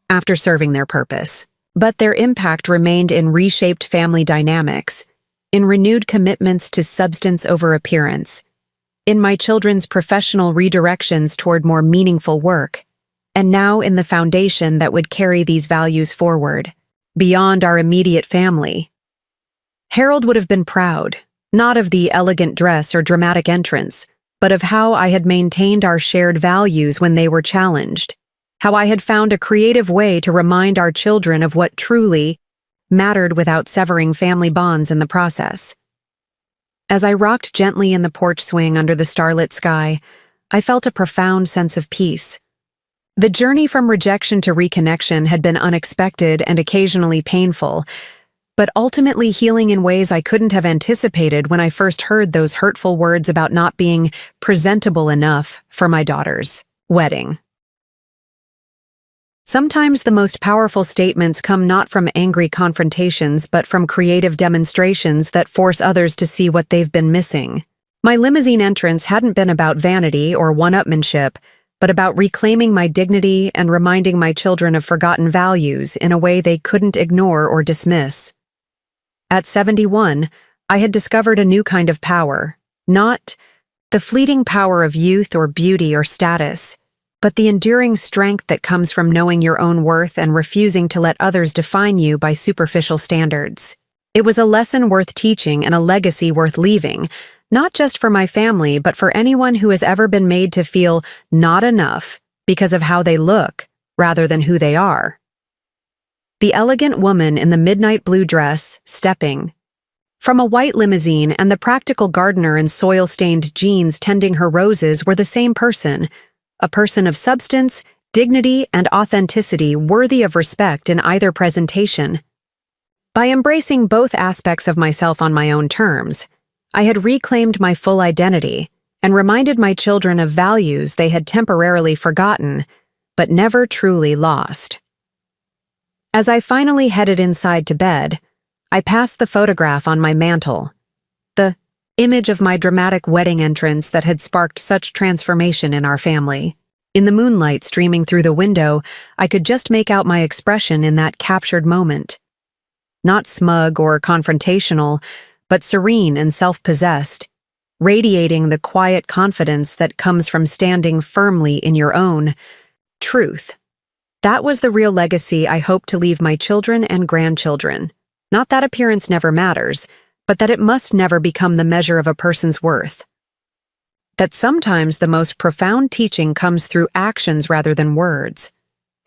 after serving their purpose. But their impact remained in reshaped family dynamics, in renewed commitments to substance over appearance, in my children's professional redirections toward more meaningful work, and now in the foundation that would carry these values forward, beyond our immediate family. Harold would have been proud, not of the elegant dress or dramatic entrance, but of how I had maintained our shared values when they were challenged, how I had found a creative way to remind our children of what truly mattered without severing family bonds in the process. As I rocked gently in the porch swing under the starlit sky, I felt a profound sense of peace. The journey from rejection to reconnection had been unexpected and occasionally painful, but ultimately healing in ways I couldn't have anticipated when I first heard those hurtful words about not being presentable enough for my daughter's wedding. Sometimes the most powerful statements come not from angry confrontations but from creative demonstrations that force others to see what they've been missing. My limousine entrance hadn't been about vanity or one-upmanship, but about reclaiming my dignity and reminding my children of forgotten values in a way they couldn't ignore or dismiss. At 71, I had discovered a new kind of power, not the fleeting power of youth or beauty or status, but the enduring strength that comes from knowing your own worth and refusing to let others define you by superficial standards. It was a lesson worth teaching and a legacy worth leaving, not just for my family, but for anyone who has ever been made to feel not enough because of how they look rather than who they are. The elegant woman in the midnight blue dress, stepping from a white limousine, and the practical gardener in soil-stained jeans tending her roses were the same person, a person of substance, dignity, and authenticity worthy of respect in either presentation. By embracing both aspects of myself on my own terms, I had reclaimed my full identity and reminded my children of values they had temporarily forgotten, but never truly lost. As I finally headed inside to bed, I passed the photograph on my mantle, the image of my dramatic wedding entrance that had sparked such transformation in our family. In the moonlight streaming through the window, I could just make out my expression in that captured moment. Not smug or confrontational, but serene and self-possessed, radiating the quiet confidence that comes from standing firmly in your own truth. That was the real legacy I hoped to leave my children and grandchildren. Not that appearance never matters, but that it must never become the measure of a person's worth. That sometimes the most profound teaching comes through actions rather than words.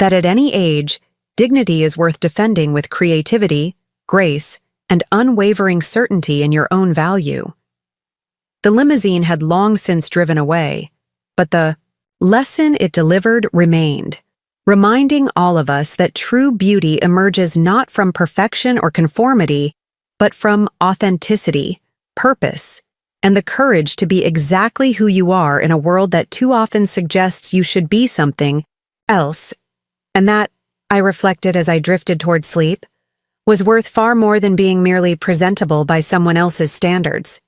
That at any age, dignity is worth defending with creativity, grace, and unwavering certainty in your own value. The limousine had long since driven away, but the lesson it delivered remained, reminding all of us that true beauty emerges not from perfection or conformity, but from authenticity, purpose, and the courage to be exactly who you are in a world that too often suggests you should be something else. And that, I reflected as I drifted toward sleep, was worth far more than being merely presentable by someone else's standards.